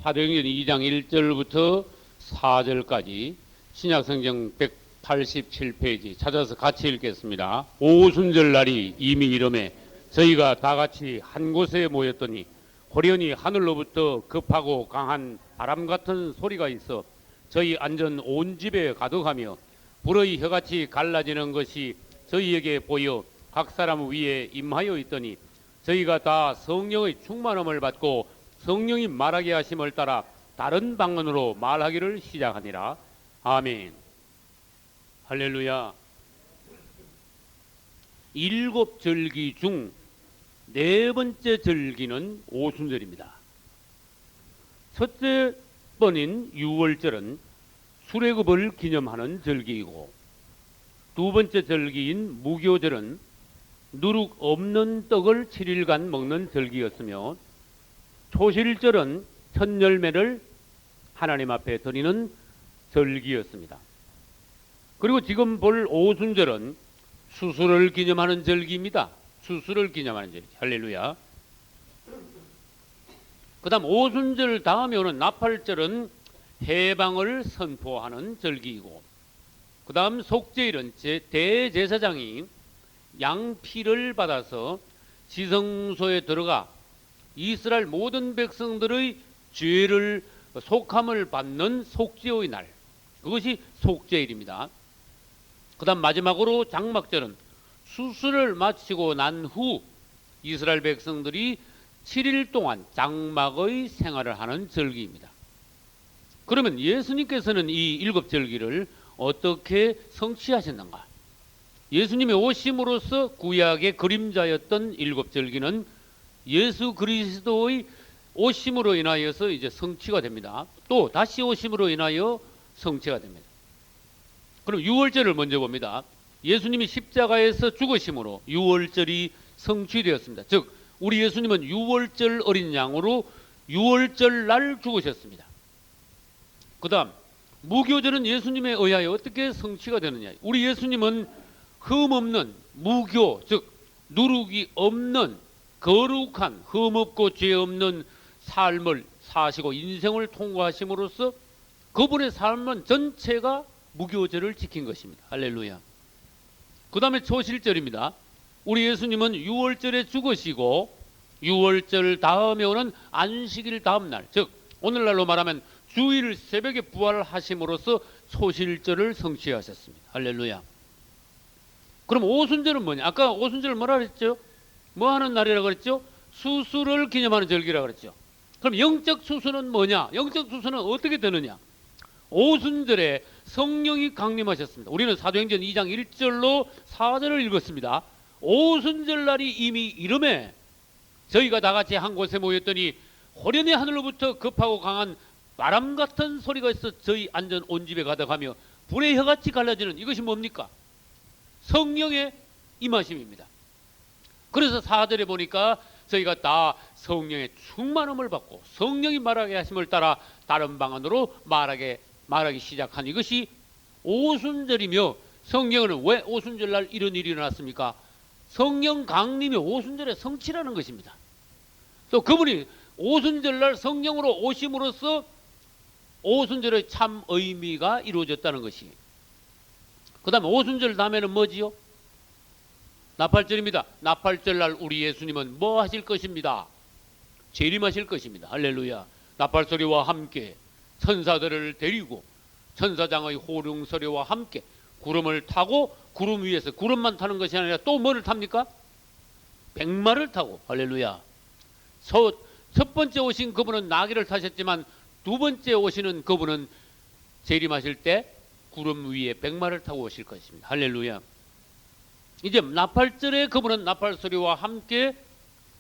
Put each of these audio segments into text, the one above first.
사도행전 2장 1절부터 4절까지 신약성경 187페이지 찾아서 같이 읽겠습니다. 오순절 날이 이미 이름에 저희가 다 같이 한 곳에 모였더니 호련히 하늘로부터 급하고 강한 바람 같은 소리가 있어 저희 앉은 온 집에 가득하며 불의 혀같이 갈라지는 것이 저희에게 보여 각 사람 위에 임하여 있더니 저희가 다 성령의 충만함을 받고 성령이 말하게 하심을 따라 다른 방언으로 말하기를 시작하니라. 아멘. 할렐루야. 일곱 절기 중 네 번째 절기는 오순절입니다. 첫째 번인 유월절은 수레급을 기념하는 절기이고, 두 번째 절기인 무교절은 누룩 없는 떡을 7일간 먹는 절기였으며, 초실절은 첫 열매를 하나님 앞에 드리는 절기였습니다. 그리고 지금 볼 오순절은 수술을 기념하는 절기입니다. 수술을 기념하는 절기. 할렐루야. 그 다음 오순절 다음에 오는 나팔절은 해방을 선포하는 절기이고, 그 다음 속죄일은 대제사장이 양피를 받아서 지성소에 들어가 이스라엘 모든 백성들의 죄를 속함을 받는 속죄의 날, 그것이 속죄일입니다. 그 다음 마지막으로 장막절은 수술을 마치고 난 후 이스라엘 백성들이 7일 동안 장막의 생활을 하는 절기입니다. 그러면 예수님께서는 이 일곱 절기를 어떻게 성취하셨는가? 예수님의 오심으로써 구약의 그림자였던 일곱 절기는 예수 그리스도의 오심으로 인하여서 이제 성취가 됩니다. 또 다시 오심으로 인하여 성취가 됩니다. 그럼 유월절을 먼저 봅니다. 예수님이 십자가에서 죽으심으로 유월절이 성취되었습니다. 즉 우리 예수님은 유월절 어린 양으로 유월절 날 죽으셨습니다. 그 다음 무교절은 예수님에 의하여 어떻게 성취가 되느냐? 우리 예수님은 흠 없는 무교, 즉 누룩이 없는 거룩한 흠 없고 죄 없는 삶을 사시고 인생을 통과하심으로써 그분의 삶은 전체가 무교절을 지킨 것입니다. 할렐루야. 그 다음에 초실절입니다. 우리 예수님은 유월절에 죽으시고 유월절 다음에 오는 안식일 다음 날, 즉 오늘날로 말하면 주일 새벽에 부활하심으로써 초실절을 성취하셨습니다. 할렐루야. 그럼 오순절은 뭐냐? 아까 오순절을 뭐라 그랬죠? 뭐 하는 날이라고 그랬죠? 수술을 기념하는 절기라고 그랬죠. 그럼 영적 수술은 뭐냐? 영적 수술은 어떻게 되느냐? 오순절에 성령이 강림하셨습니다. 우리는 사도행전 2장 1절로 4절을 읽었습니다. 오순절 날이 이미 이름에 저희가 다 같이 한 곳에 모였더니 호련히 하늘로부터 급하고 강한 바람 같은 소리가 있어 저희 앉은 온 집에 가득하며 불의 혀같이 갈라지는, 이것이 뭡니까? 성령의 임하심입니다. 그래서 4절에 보니까 저희가 다 성령의 충만함을 받고 성령이 말하게 하심을 따라 다른 방언으로 말하기 시작한 이것이 오순절이며, 성경은 왜 오순절날 이런 일이 일어났습니까? 성령 강림이 오순절의 성취라는 것입니다. 또 그분이 오순절날 성령으로 오심으로써 오순절의 참 의미가 이루어졌다는 것이. 그 다음에 오순절 다음에는 뭐지요? 나팔절입니다. 나팔절날 우리 예수님은 뭐 하실 것입니다? 재림하실 것입니다. 할렐루야. 나팔소리와 함께 천사들을 데리고 천사장의 호령 소리와 함께 구름을 타고, 구름 위에서 구름만 타는 것이 아니라 또 뭐를 탑니까? 백마를 타고. 할렐루야. 첫 번째 오신 그분은 나귀를 타셨지만 두 번째 오시는 그분은 재림하실 때 구름 위에 백마를 타고 오실 것입니다. 할렐루야. 이제 나팔절에 그분은 나팔소리와 함께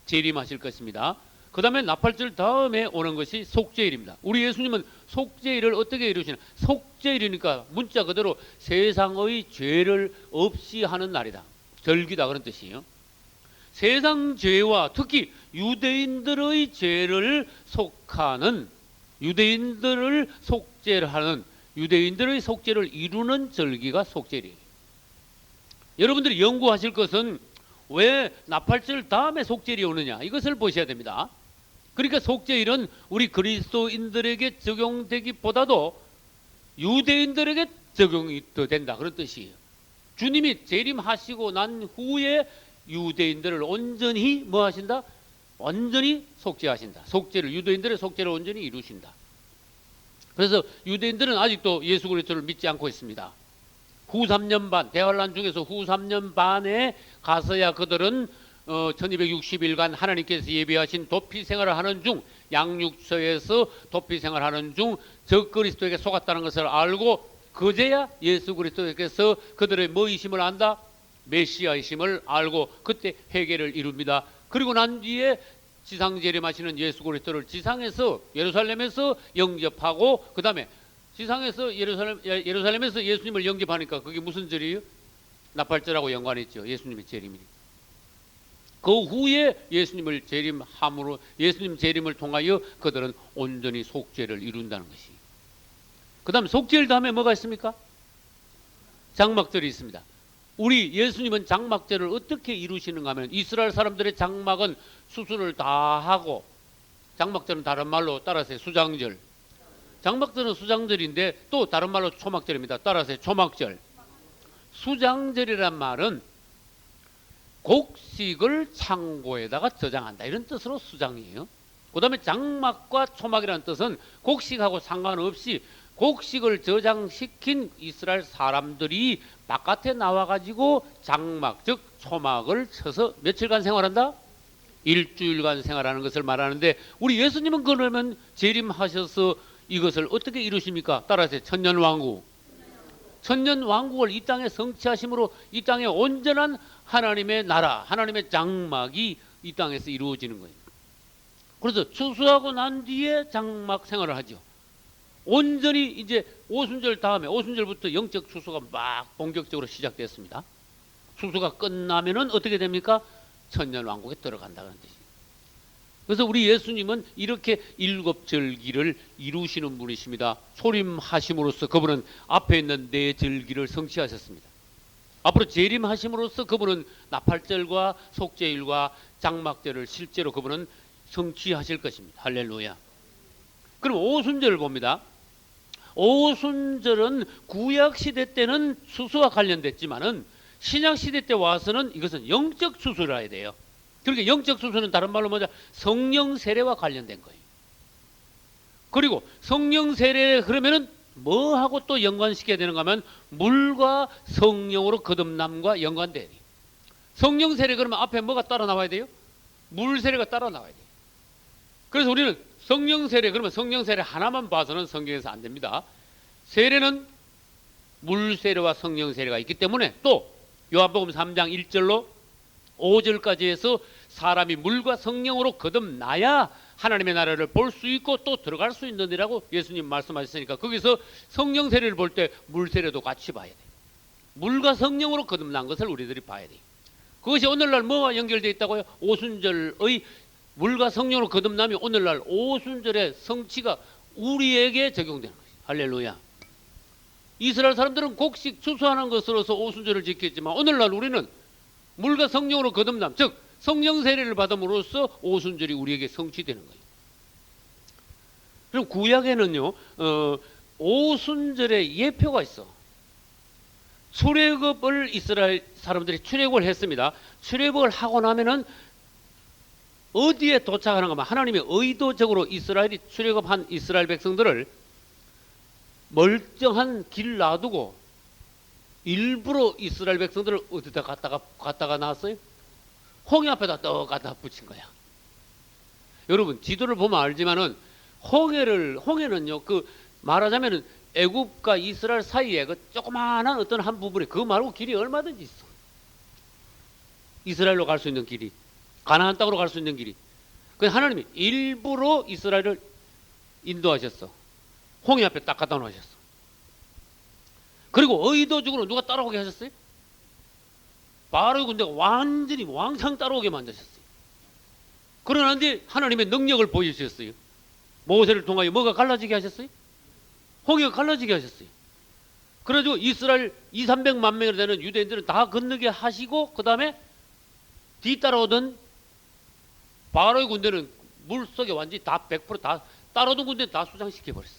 재림하실 것입니다. 그 다음에 나팔절 다음에 오는 것이 속죄일입니다. 우리 예수님은 속죄일을 어떻게 이루시나? 속죄일이니까 문자 그대로 세상의 죄를 없이 하는 날이다, 절기다, 그런 뜻이에요. 세상 죄와 특히 유대인들의 죄를 속하는, 유대인들을 속죄를 하는, 유대인들의 속죄를 이루는 절기가 속죄일이에요. 여러분들이 연구하실 것은 왜 나팔절 다음에 속죄일이 오느냐, 이것을 보셔야 됩니다. 그러니까 속죄일은 우리 그리스도인들에게 적용되기보다도 유대인들에게 적용이 더 된다, 그런 뜻이에요. 주님이 재림하시고 난 후에 유대인들을 온전히 뭐 하신다? 완전히 속죄하신다. 속죄를, 유대인들의 속죄를 온전히 이루신다. 그래서 유대인들은 아직도 예수 그리스도를 믿지 않고 있습니다. 후 3년 반, 대환란 중에서 후 3년 반에 가서야 그들은 1260일간 하나님께서 예비하신 도피 생활을 하는 중, 양육처에서 도피 생활하는 중 적그리스도에게 속았다는 것을 알고 그제야 예수 그리스도께서 그들의 뭐이심을 안다? 메시아이심을 알고 그때 회개를 이룹니다. 그리고 난 뒤에 지상 재림하시는 예수 그리스도를 지상에서 예루살렘에서 영접하고, 그 다음에 지상에서 예루살렘에서 예수님을 영접하니까 그게 무슨 절이에요? 나팔절하고 연관있죠. 예수님의 재림이니. 그 후에 예수님을 재림함으로, 예수님 재림을 통하여 그들은 온전히 속죄를 이룬다는 것이. 그 다음 속죄일 다음에 뭐가 있습니까? 장막절이 있습니다. 우리 예수님은 장막절을 어떻게 이루시는가 하면, 이스라엘 사람들의 장막은 수술을 다 하고, 장막절은 다른 말로 따라서 수장절, 장막절은 수장절인데 또 다른 말로 초막절입니다. 따라서 초막절. 수장절이란 말은 곡식을 창고에다가 저장한다, 이런 뜻으로 수장이에요. 그 다음에 장막과 초막이라는 뜻은 곡식하고 상관없이 곡식을 저장시킨 이스라엘 사람들이 바깥에 나와가지고 장막, 즉 초막을 쳐서 며칠간 생활한다? 일주일간 생활하는 것을 말하는데, 우리 예수님은 그러면 재림하셔서 이것을 어떻게 이루십니까? 따라서 천년왕국. 천년왕국을 이 땅에 성취하심으로 이 땅에 온전한 하나님의 나라, 하나님의 장막이 이 땅에서 이루어지는 거예요. 그래서 추수하고 난 뒤에 장막 생활을 하죠. 온전히 이제 오순절 다음에, 오순절부터 영적 추수가 막 본격적으로 시작됐습니다. 추수가 끝나면은 어떻게 됩니까? 천년왕국에 들어간다는 뜻이에요. 그래서 우리 예수님은 이렇게 일곱 절기를 이루시는 분이십니다. 소림하심으로써 그분은 앞에 있는 네 절기를 성취하셨습니다. 앞으로 재림하심으로써 그분은 나팔절과 속죄일과 장막절을 실제로 그분은 성취하실 것입니다. 할렐루야. 그럼 오순절을 봅니다. 오순절은 구약시대 때는 추수와 관련됐지만은 신약시대 때 와서는 이것은 영적 추수를 해야 돼요. 그러니까 영적 추수는 다른 말로 뭐냐? 성령 세례와 관련된 거예요. 그리고 성령 세례 그러면은 뭐하고 또 연관시켜야 되는가 하면 물과 성령으로 거듭남과 연관돼야 돼요. 성령 세례 그러면 앞에 뭐가 따라 나와야 돼요? 물 세례가 따라 나와야 돼요. 그래서 우리는 성령 세례 그러면 성령 세례 하나만 봐서는 성경에서 안 됩니다. 세례는 물 세례와 성령 세례가 있기 때문에 또 요한복음 3장 1절로 5절까지 해서 사람이 물과 성령으로 거듭나야 하나님의 나라를 볼 수 있고 또 들어갈 수 있느니라고 예수님 말씀하셨으니까 거기서 성령 세례를 볼 때 물 세례도 같이 봐야 돼. 물과 성령으로 거듭난 것을 우리들이 봐야 돼. 그것이 오늘날 뭐와 연결되어 있다고요? 오순절의 물과 성령으로 거듭나면 오늘날 오순절의 성취가 우리에게 적용되는 것이에요. 할렐루야. 이스라엘 사람들은 곡식 추수하는 것으로서 오순절을 지켰지만 오늘날 우리는 물과 성령으로 거듭남, 즉 성령 세례를 받음으로써 오순절이 우리에게 성취되는 거예요. 그럼 구약에는요 오순절에 예표가 있어. 출애굽을 이스라엘 사람들이 출애굽을 했습니다. 출애굽을 하고 나면은 어디에 도착하는가 하면 하나님이 의도적으로 이스라엘이 출애굽한 이스라엘 백성들을 멀쩡한 길 놔두고 일부러 이스라엘 백성들을 어디다 갔다가 나왔어요? 홍해 앞에다 떡 갖다 붙인 거야. 여러분 지도를 보면 알지만은 홍해는요 그 말하자면은 애굽과 이스라엘 사이에 그 조그마한 어떤 한 부분에 그거 말고 길이 얼마든지 있어. 이스라엘로 갈 수 있는 길이, 가나안 땅으로 갈 수 있는 길이. 그래서 하나님이 일부러 이스라엘을 인도하셨어. 홍해 앞에 딱 갖다 놓으셨어. 그리고 의도적으로 누가 따라오게 하셨어요? 바로의 군대가 완전히 왕창 따라오게 만드셨어요. 그러는데 하나님의 능력을 보여주셨어요. 모세를 통하여 뭐가 갈라지게 하셨어요? 홍해가 갈라지게 하셨어요. 그래가지고 이스라엘 200~300만 명이 되는 유대인들은 다 건너게 하시고 그 다음에 뒤따라오던 바로의 군대는 물 속에 완전히 다 100%다 따라오던 군데 다 수장시켜 버렸어.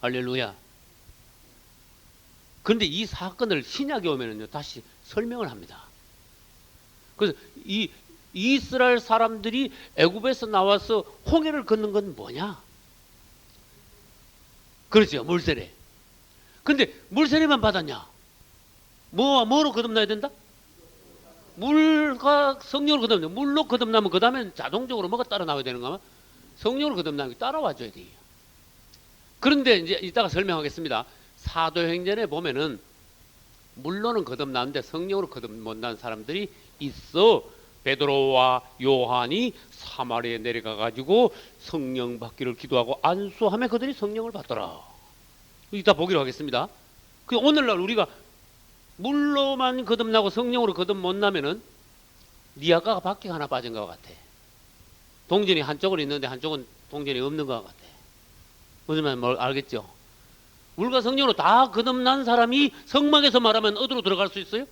할렐루야. 그런데 이 사건을 신약에 오면은요 다시 설명을 합니다. 그래서 이 이스라엘 사람들이 애굽에서 나와서 홍해를 걷는 건 뭐냐? 그렇죠, 물세례. 근데 물세례만 받았냐? 뭐로 거듭나야 된다? 물과 성령으로 거듭나. 물로 거듭나면 그 다음엔 자동적으로 뭐가 따라 나와야 되는가 하면 성령으로 거듭나면 따라와 줘야 돼요. 그런데 이제 이따가 설명하겠습니다. 사도행전에 보면은 물로는 거듭나는데 성령으로 거듭 못난 사람들이 있어. 베드로와 요한이 사마리아에 내려가 가지고 성령 받기를 기도하고 안수하며 그들이 성령을 받더라. 이따 보기로 하겠습니다. 그 오늘날 우리가 물로만 거듭나고 성령으로 거듭 못 나면은 니아가가 밖에 하나 빠진 것 같아. 동전이 한쪽은 있는데 한쪽은 동전이 없는 것 같아. 무슨 말인지 알겠죠? 물과 성령으로 다 거듭난 사람이 성막에서 말하면 어디로 들어갈 수 있어요?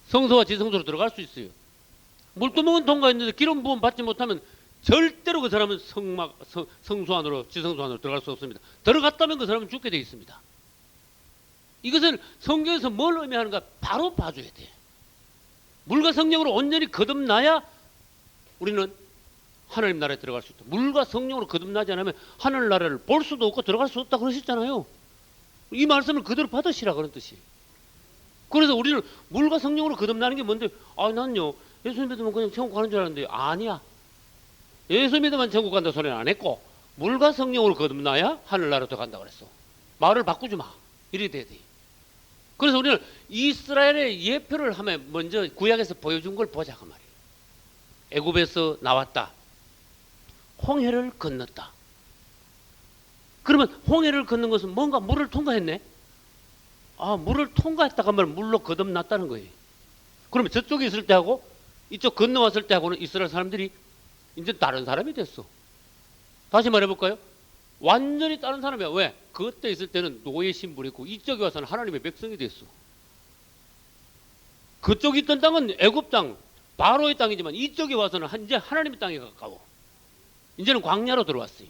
성소와 지성소로 들어갈 수 있어요. 물두멍은 통과했는데 기름 부음 받지 못하면 절대로 그 사람은 성소 안으로 지성소 안으로 들어갈 수 없습니다. 들어갔다면 그 사람은 죽게 되어 있습니다. 이것을 성경에서 뭘 의미하는가 바로 봐줘야 돼. 물과 성령으로 온전히 거듭나야 우리는 하나님 나라에 들어갈 수 있다. 물과 성령으로 거듭나지 않으면 하늘나라를 볼 수도 없고 들어갈 수 없다 그러셨잖아요. 이 말씀을 그대로 받으시라 그런 뜻이에요. 그래서 우리는 물과 성령으로 거듭나는 게 뭔데? 난요 예수 믿으면 그냥 천국 가는 줄 알았는데 아니야. 예수 믿으면 천국 간다 소리는 안 했고 물과 성령으로 거듭나야 하늘나라로 들어간다 그랬어. 말을 바꾸지 마. 이렇게 돼야 돼. 그래서 우리는 이스라엘의 예표를 하면 먼저 구약에서 보여준 걸 보자 그 말이에요. 애굽에서 나왔다. 홍해를 건넜다. 그러면 홍해를 건넌 것은 뭔가 물을 통과했네. 물을 통과했다가 하면 물로 거듭났다는 거예요. 그러면 저쪽에 있을 때하고 이쪽 건너왔을 때하고는 이스라엘 사람들이 이제 다른 사람이 됐어. 다시 말해볼까요? 완전히 다른 사람이야. 왜? 그때 있을 때는 노예 신분이고 이쪽에 와서는 하나님의 백성이 됐어. 그쪽에 있던 땅은 애굽 땅, 바로의 땅이지만 이쪽에 와서는 이제 하나님의 땅에 가까워. 이제는 광야로 들어왔어요.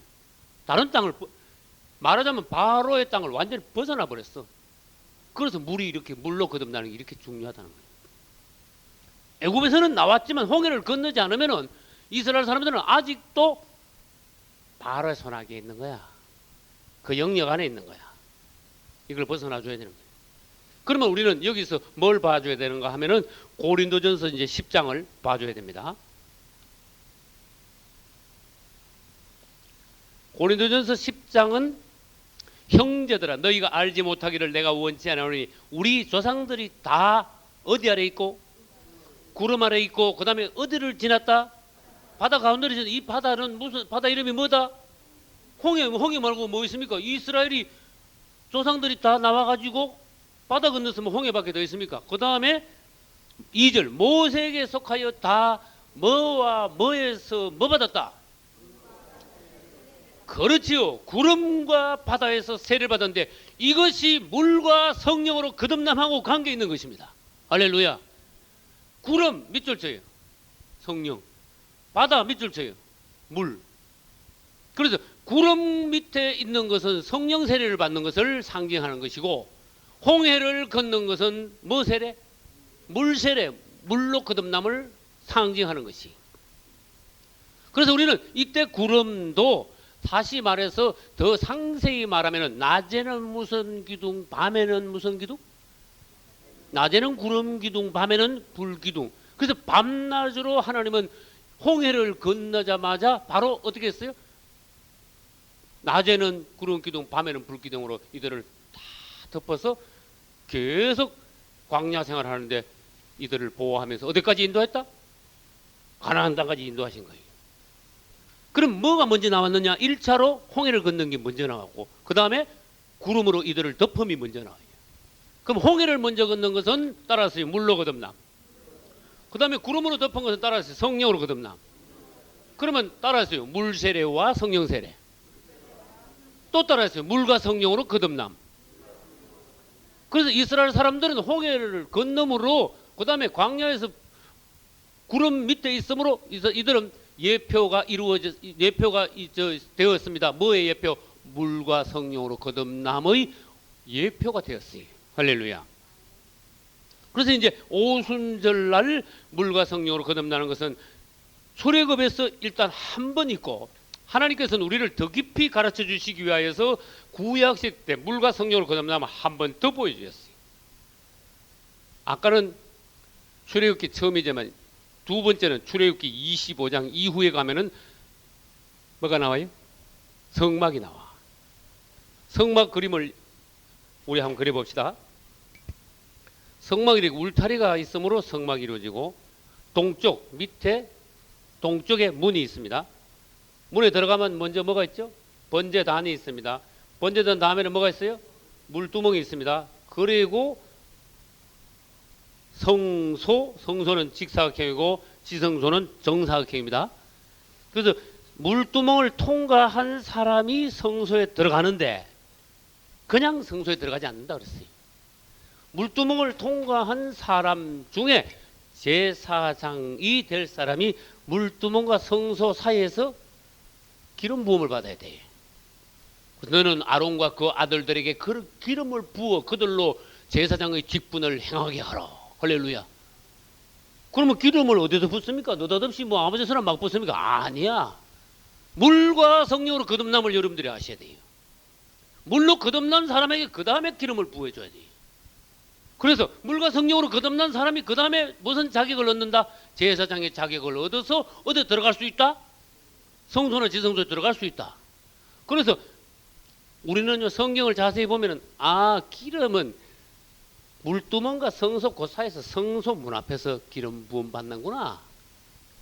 다른 땅을 말하자면 바로의 땅을 완전히 벗어나 버렸어. 그래서 물이 이렇게 물로 거듭나는 게 이렇게 중요하다는 거예요. 애굽에서는 나왔지만 홍해를 건너지 않으면은 이스라엘 사람들은 아직도 바로의 손아귀에 있는 거야. 그 영역 안에 있는 거야. 이걸 벗어나 줘야 되는 거예요. 그러면 우리는 여기서 뭘 봐줘야 되는가 하면은 고린도전서 이제 10장을 봐줘야 됩니다. 고린도전서 10장은 형제들아 너희가 알지 못하기를 내가 원치 않으니 우리 조상들이 다 어디 아래 있고 구름 아래 있고 그 다음에 어디를 지났다? 바다 가운데를 지났다. 이 바다는 무슨 바다 이름이 뭐다? 홍해 말고 뭐 있습니까? 이스라엘이 조상들이 다 나와가지고 바다 건넜으면 홍해밖에 더 있습니까? 그 다음에 2절 모세에게 속하여 다 뭐와 뭐에서 뭐 받았다? 그렇지요. 구름과 바다에서 세례를 받았는데 이것이 물과 성령으로 거듭남하고 관계 있는 것입니다. 할렐루야. 구름 밑줄 쳐요. 성령. 바다 밑줄 쳐요. 물. 그래서 구름 밑에 있는 것은 성령 세례를 받는 것을 상징하는 것이고 홍해를 걷는 것은 뭐 세례? 물 세례. 물로 거듭남을 상징하는 것이. 그래서 우리는 이때 구름도 다시 말해서 더 상세히 말하면 낮에는 무슨 기둥, 밤에는 무슨 기둥? 낮에는 구름 기둥, 밤에는 불 기둥. 그래서 밤낮으로 하나님은 홍해를 건너자마자 바로 어떻게 했어요? 낮에는 구름 기둥, 밤에는 불 기둥으로 이들을 다 덮어서 계속 광야 생활을 하는데 이들을 보호하면서 어디까지 인도했다? 가나안 땅까지 인도하신 거예요. 그럼 뭐가 먼저 나왔느냐? 1차로 홍해를 건넌 게 먼저 나왔고 그 다음에 구름으로 이들을 덮음이 먼저 나와요. 그럼 홍해를 먼저 건넌 것은 따라서 물로 거듭남. 그 다음에 구름으로 덮은 것은 따라서 성령으로 거듭남. 그러면 따라서요 물 세례와 성령 세례. 또 따라서요 물과 성령으로 거듭남. 그래서 이스라엘 사람들은 홍해를 건너므로 그 다음에 광야에서 구름 밑에 있으므로 이들은 예표가 되었습니다. 뭐의 예표? 물과 성령으로 거듭남의 예표가 되었어요. 할렐루야. 그래서 이제 오순절날 물과 성령으로 거듭나는 것은 출애굽에서 일단 한 번 있고, 하나님께서는 우리를 더 깊이 가르쳐 주시기 위하여서 구약시대 때 물과 성령으로 거듭나면 한 번 더 보여주셨어요. 아까는 출애굽기 처음이지만 두 번째는 출애굽기 25장 이후에 가면은 뭐가 나와요? 성막이 나와. 성막 그림을 우리 한번 그려봅시다. 성막이 이렇게 울타리가 있으므로 성막이 이루어지고, 동쪽 밑에 동쪽에 문이 있습니다. 문에 들어가면 먼저 뭐가 있죠? 번제단이 있습니다. 번제단 다음에는 뭐가 있어요? 물두멍이 있습니다. 그리고 성소는 직사각형이고 지성소는 정사각형입니다. 그래서 물두멍을 통과한 사람이 성소에 들어가는데 그냥 성소에 들어가지 않는다 그랬어요. 물두멍을 통과한 사람 중에 제사장이 될 사람이 물두멍과 성소 사이에서 기름 부음을 받아야 돼. 너는 아론과 그 아들들에게 그 기름을 부어 그들로 제사장의 직분을 행하게 하라. 할렐루야. 그러면 기름을 어디서 붓습니까? 느닷없이 뭐 아무 데서나 막 붓습니까? 아니야. 물과 성령으로 거듭남을 여러분들이 아셔야 돼요. 물로 거듭난 사람에게 그 다음에 기름을 부어줘야 돼요. 그래서 물과 성령으로 거듭난 사람이 그 다음에 무슨 자격을 얻는다? 제사장의 자격을 얻어서 어디 들어갈 수 있다? 성소나 지성소에 들어갈 수 있다. 그래서 우리는요, 성경을 자세히 보면은 기름은 물두멍과 성소 그 사이에서 성소 문 앞에서 기름 부음 받는구나,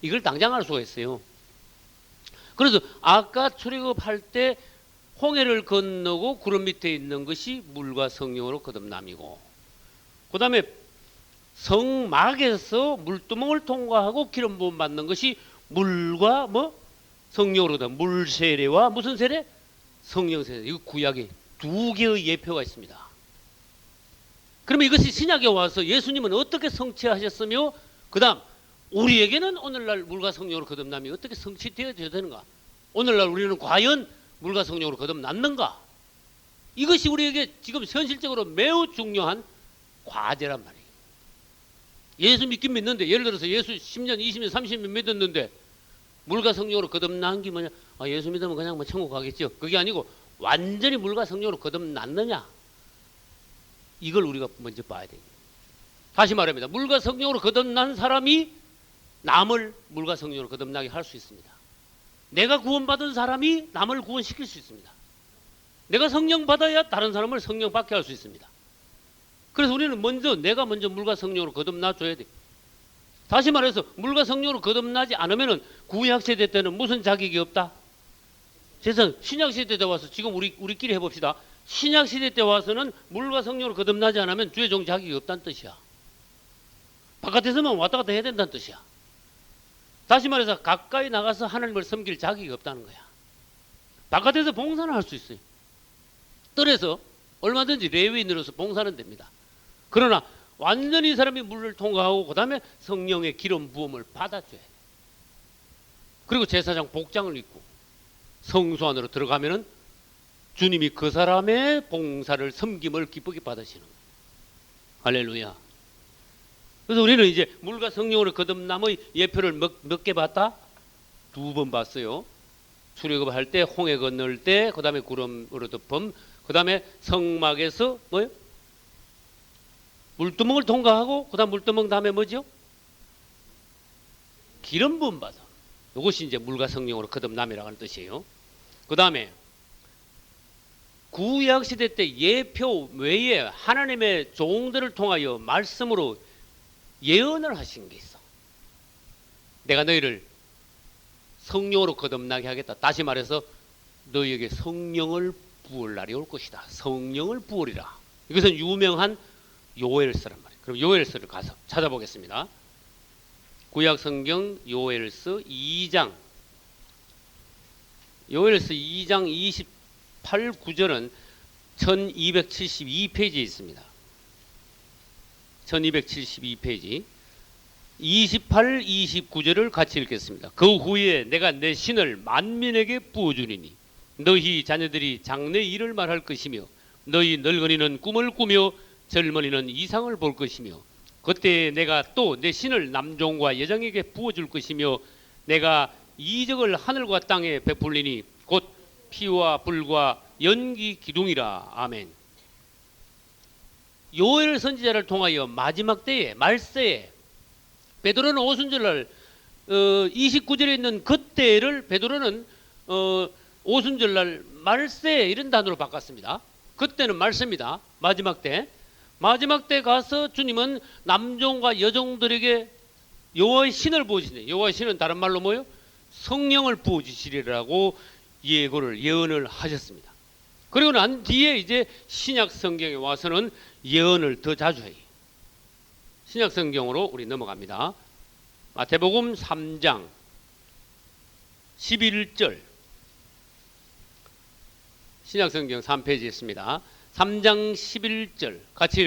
이걸 당장 알 수가 있어요. 그래서 아까 출애굽할 때 홍해를 건너고 구름 밑에 있는 것이 물과 성령으로 거듭남이고, 그 다음에 성막에서 물두멍을 통과하고 기름 부음 받는 것이 물과 성령으로 거듭. 물 세례와 무슨 세례? 성령 세례. 이거 구약에 두 개의 예표가 있습니다. 그러면 이것이 신약에 와서 예수님은 어떻게 성취하셨으며, 그 다음 우리에게는 오늘날 물과 성령으로 거듭남이 어떻게 성취되어야 되는가? 오늘날 우리는 과연 물과 성령으로 거듭났는가? 이것이 우리에게 지금 현실적으로 매우 중요한 과제란 말이에요. 예수 믿긴 믿는데, 예를 들어서 예수 10년, 20년, 30년 믿었는데 물과 성령으로 거듭난 게 뭐냐? 예수 믿으면 그냥 천국 가겠죠. 그게 아니고 완전히 물과 성령으로 거듭났느냐? 이걸 우리가 먼저 봐야 돼요. 다시 말합니다. 물과 성령으로 거듭난 사람이 남을 물과 성령으로 거듭나게 할 수 있습니다. 내가 구원받은 사람이 남을 구원시킬 수 있습니다. 내가 성령 받아야 다른 사람을 성령 받게 할 수 있습니다. 그래서 우리는 내가 먼저 물과 성령으로 거듭나 줘야 돼. 다시 말해서 물과 성령으로 거듭나지 않으면은 구약 세대 때는 무슨 자격이 없다? 신약 시대 때 와서 지금 우리끼리 해봅시다. 신약 시대 때 와서는 물과 성령으로 거듭나지 않으면 주의 종 자격이 없다는 뜻이야. 바깥에서만 왔다 갔다 해야 된다는 뜻이야. 다시 말해서 가까이 나가서 하나님을 섬길 자격이 없다는 거야. 바깥에서 봉사는 할 수 있어요. 뜰에서 얼마든지 레위인으로서 봉사는 됩니다. 그러나 완전히 이 사람이 물을 통과하고 그 다음에 성령의 기름 부음을 받아줘야 돼. 그리고 제사장 복장을 입고 성소 안으로 들어가면은 주님이 그 사람의 봉사를, 섬김을 기쁘게 받으시는 거예요. 할렐루야. 그래서 우리는 이제 물과 성령으로 거듭남의 예표를 몇 개 봤다? 2번 봤어요. 출애굽할 때, 홍해 건널 때, 그 다음에 구름으로 덮음, 그 다음에 성막에서 물두멍을 통과하고, 그 다음 물두멍 다음에 뭐죠? 기름 부음 받아. 이것이 이제 물과 성령으로 거듭남이라고 하는 뜻이에요. 그 다음에 구약 시대 때 예표 외에 하나님의 종들을 통하여 말씀으로 예언을 하신 게 있어. 내가 너희를 성령으로 거듭나게 하겠다. 다시 말해서 너희에게 성령을 부을 날이 올 것이다. 성령을 부으리라. 이것은 유명한 요엘서란 말이에요. 그럼 요엘서를 가서 찾아보겠습니다. 구약 성경 요엘서 2장. 요엘서 2장 28, 9절은 1272페이지에 있습니다. 1272페이지. 28, 29절을 같이 읽겠습니다. 그 후에 내가 내 신을 만민에게 부어주리니 너희 자녀들이 장래 일을 말할 것이며 너희 늙은이는 꿈을 꾸며 젊은이는 이상을 볼 것이며 그때 내가 또 내 신을 남종과 여종에게 부어줄 것이며 내가 이적을 하늘과 땅에 베풀리니 곧 피와 불과 연기 기둥이라. 아멘. 요엘 선지자를 통하여 마지막 때에 말세에 베드로는 오순절날 29절에 있는 그때를 베드로는 오순절날 말세 이런 단어로 바꿨습니다. 그때는 말세입니다. 마지막 때. 마지막 때 가서 주님은 남종과 여종들에게 여호와의 신을 부어주시네. 여호와의 신은 다른 말로 뭐요? 성령을 부어주시리라고 예언을 하셨습니다. 그리고 난 뒤에 이제 신약 성경에 와서는 예언을 더 자주 해요. 신약 성경으로 우리 넘어갑니다. 마태복음 3장 11절. 신약 성경 3페이지에 있습니다. 3장 11절 같이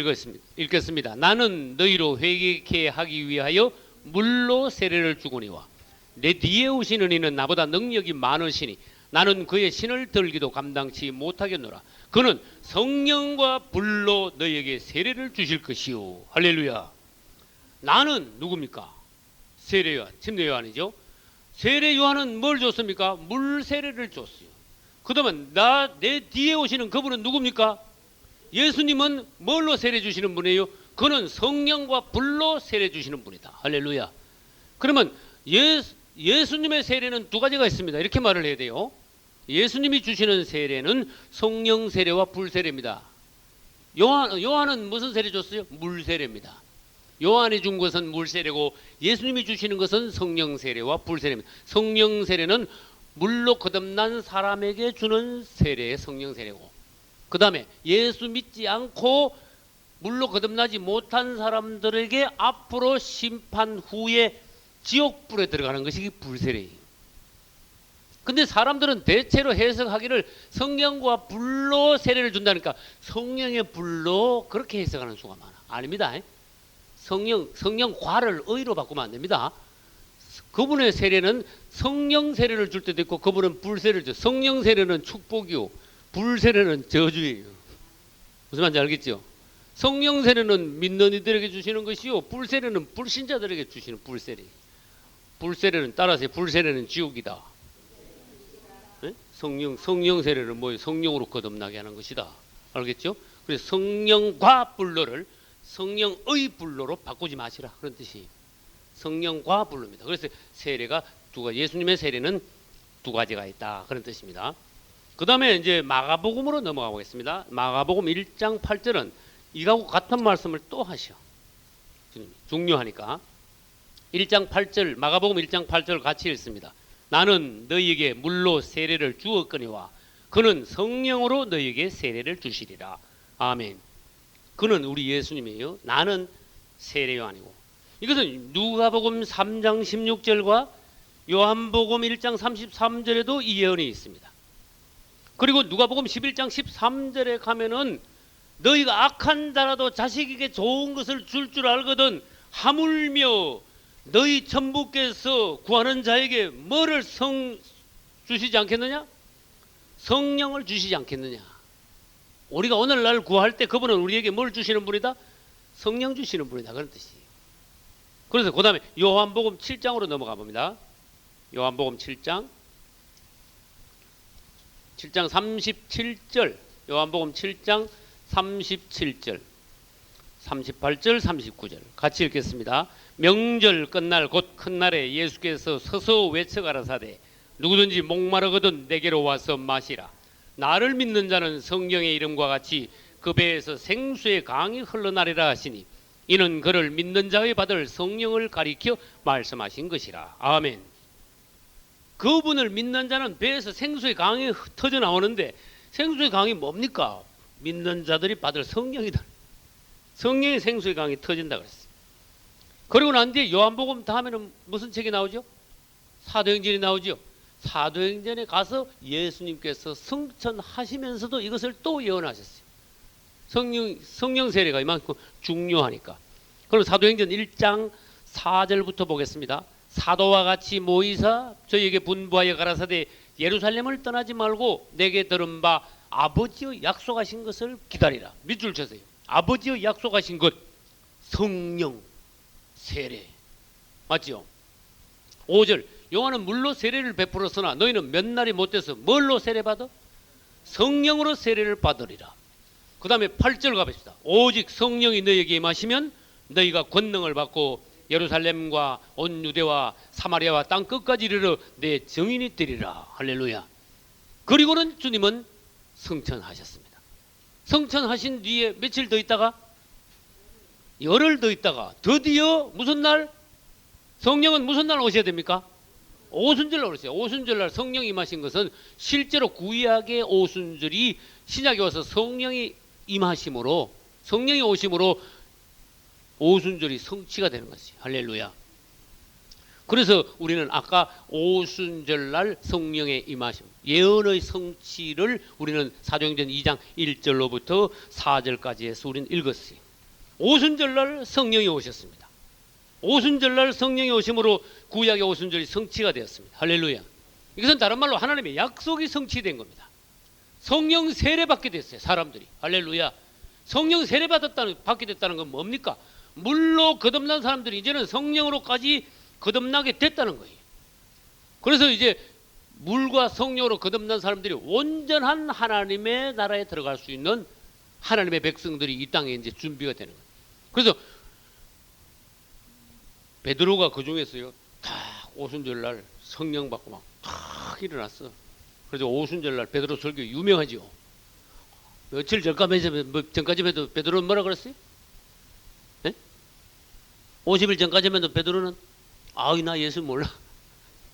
읽겠습니다. 나는 너희로 회개케 하기 위하여 물로 세례를 주거니와 내 뒤에 오시는 이는 나보다 능력이 많으시니 나는 그의 신을 들기도 감당치 못하겠노라. 그는 성령과 불로 너희에게 세례를 주실 것이요. 할렐루야. 나는 누굽니까? 세례 요한, 침례 요한이죠. 세례 요한은 뭘 줬습니까? 물 세례를 줬어요. 그다음에 내 뒤에 오시는 그분은 누굽니까? 예수님은 뭘로 세례 주시는 분이에요? 그는 성령과 불로 세례 주시는 분이다. 할렐루야. 그러면 예수님의 세례는 두 가지가 있습니다. 이렇게 말을 해야 돼요. 예수님이 주시는 세례는 성령 세례와 불 세례입니다. 요한은 무슨 세례 줬어요? 물 세례입니다. 요한이 준 것은 물 세례고 예수님이 주시는 것은 성령 세례와 불 세례입니다. 성령 세례는 물로 거듭난 사람에게 주는 세례의 성령 세례고, 그 다음에 예수 믿지 않고 물로 거듭나지 못한 사람들에게 앞으로 심판 후에 지옥불에 들어가는 것이 불세례예요. 근데 사람들은 대체로 해석하기를 성령과 불로 세례를 준다니까 성령의 불로 그렇게 해석하는 수가 많아. 아닙니다. 성령과를 의로 바꾸면 안 됩니다. 그분의 세례는 성령 세례를 줄 때도 있고 그분은 불 세례를 줘. 성령 세례는 축복이요, 불 세례는 저주예요. 무슨 말인지 알겠죠? 성령 세례는 믿는 이들에게 주시는 것이요, 불 세례는 불신자들에게 주시는 불 세례. 불 세례는 따라서 불 세례는 지옥이다. 네? 성령 세례는 뭐예요? 성령으로 거듭나게 하는 것이다. 알겠죠? 그래서 성령과 불로를 성령의 불로로 바꾸지 마시라, 그런 뜻이. 성령과 불로입니다. 그래서 세례가 예수님의 세례는 두 가지가 있다, 그런 뜻입니다. 그 다음에 이제 마가복음으로 넘어가 보겠습니다. 마가복음 1장 8절은 이하고 같은 말씀을 또 하셔. 주님이 중요하니까. 1장 8절, 마가복음 1장 8절 같이 읽습니다. 나는 너희에게 물로 세례를 주었거니와 그는 성령으로 너희에게 세례를 주시리라. 아멘. 그는 우리 예수님이에요. 나는 세례 요한이고. 이것은 누가복음 3장 16절과 요한복음 1장 33절에도 이 예언이 있습니다. 그리고 누가복음 11장 13절에 가면은 너희가 악한 자라도 자식에게 좋은 것을 줄 알거든 하물며 너희 천부께서 구하는 자에게 뭐를 주시지 않겠느냐? 성령을 주시지 않겠느냐? 우리가 오늘날 구할 때 그분은 우리에게 뭘 주시는 분이다? 성령 주시는 분이다, 그런 뜻이에요. 그래서 그 다음에 요한복음 7장으로 넘어가 봅니다. 요한복음 7장 37절, 요한복음 7장 37절, 38절, 39절 같이 읽겠습니다. 명절 끝날 곧 큰 날에 예수께서 서서 외쳐가라사대 누구든지 목마르거든 내게로 와서 마시라. 나를 믿는 자는 성령의 이름과 같이 그 배에서 생수의 강이 흘러나리라 하시니 이는 그를 믿는 자의 받을 성령을 가리켜 말씀하신 것이라. 아멘. 그분을 믿는 자는 배에서 생수의 강이 터져 나오는데 생수의 강이 뭡니까? 믿는 자들이 받을 성령이다. 성령의 생수의 강이 터진다 그랬어요. 그리고 난 뒤에 요한복음 다음에는 무슨 책이 나오죠? 사도행전이 나오죠. 사도행전에 가서 예수님께서 성천하시면서도 이것을 또 예언하셨어요. 성령 세례가 이만큼 중요하니까. 그럼 사도행전 1장 4절부터 보겠습니다. 사도와 같이 모이사 저에게 분부하여 가라사대 예루살렘을 떠나지 말고 내게 들은 바 아버지의 약속하신 것을 기다리라. 밑줄 쳐세요. 아버지의 약속하신 것, 성령, 세례. 맞죠? 5절 요한은 물로 세례를 베풀었으나 너희는 몇 날이 못돼서 뭘로 세례받아? 성령으로 세례를 받으리라. 그 다음에 8절 가봅시다. 오직 성령이 너희에게 임하시면 너희가 권능을 받고 예루살렘과 온 유대와 사마리아와 땅 끝까지 이르러 내 증인이 되리라. 할렐루야. 그리고는 주님은 성천하셨습니다. 성천하신 뒤에 며칠 더 있다가 열흘 더 있다가 드디어 무슨 날? 성령은 무슨 날 오셔야 됩니까? 오순절날 오셨어요. 오순절날 성령이 임하신 것은 실제로 구약의 오순절이 신약에 와서 성령이 임하심으로 성령이 오심으로 오순절이 성취가 되는 것이. 할렐루야. 그래서 우리는 아까 오순절날 성령의 임하심, 예언의 성취를 우리는 사도행전 2장 1절로부터 4절까지 해서 우리는 읽었어요. 오순절날 성령이 오셨습니다. 오순절날 성령이 오심으로 구약의 오순절이 성취가 되었습니다. 할렐루야. 이것은 다른 말로 하나님의 약속이 성취된 겁니다. 성령 세례받게 됐어요. 사람들이. 할렐루야. 성령 받게 됐다는 건 뭡니까? 물로 거듭난 사람들이 이제는 성령으로까지 거듭나게 됐다는 거예요. 그래서 이제 물과 성령으로 거듭난 사람들이 온전한 하나님의 나라에 들어갈 수 있는 하나님의 백성들이 이 땅에 이제 준비가 되는 거예요. 그래서 베드로가 그 중에서요, 딱 오순절날 성령 받고 막 탁 일어났어. 그래서 오순절날 베드로 설교 유명하지요. 며칠 전까지만 해도 베드로는 뭐라 그랬어요? 네? 50일 전까지만 해도 베드로는 나 예수 몰라.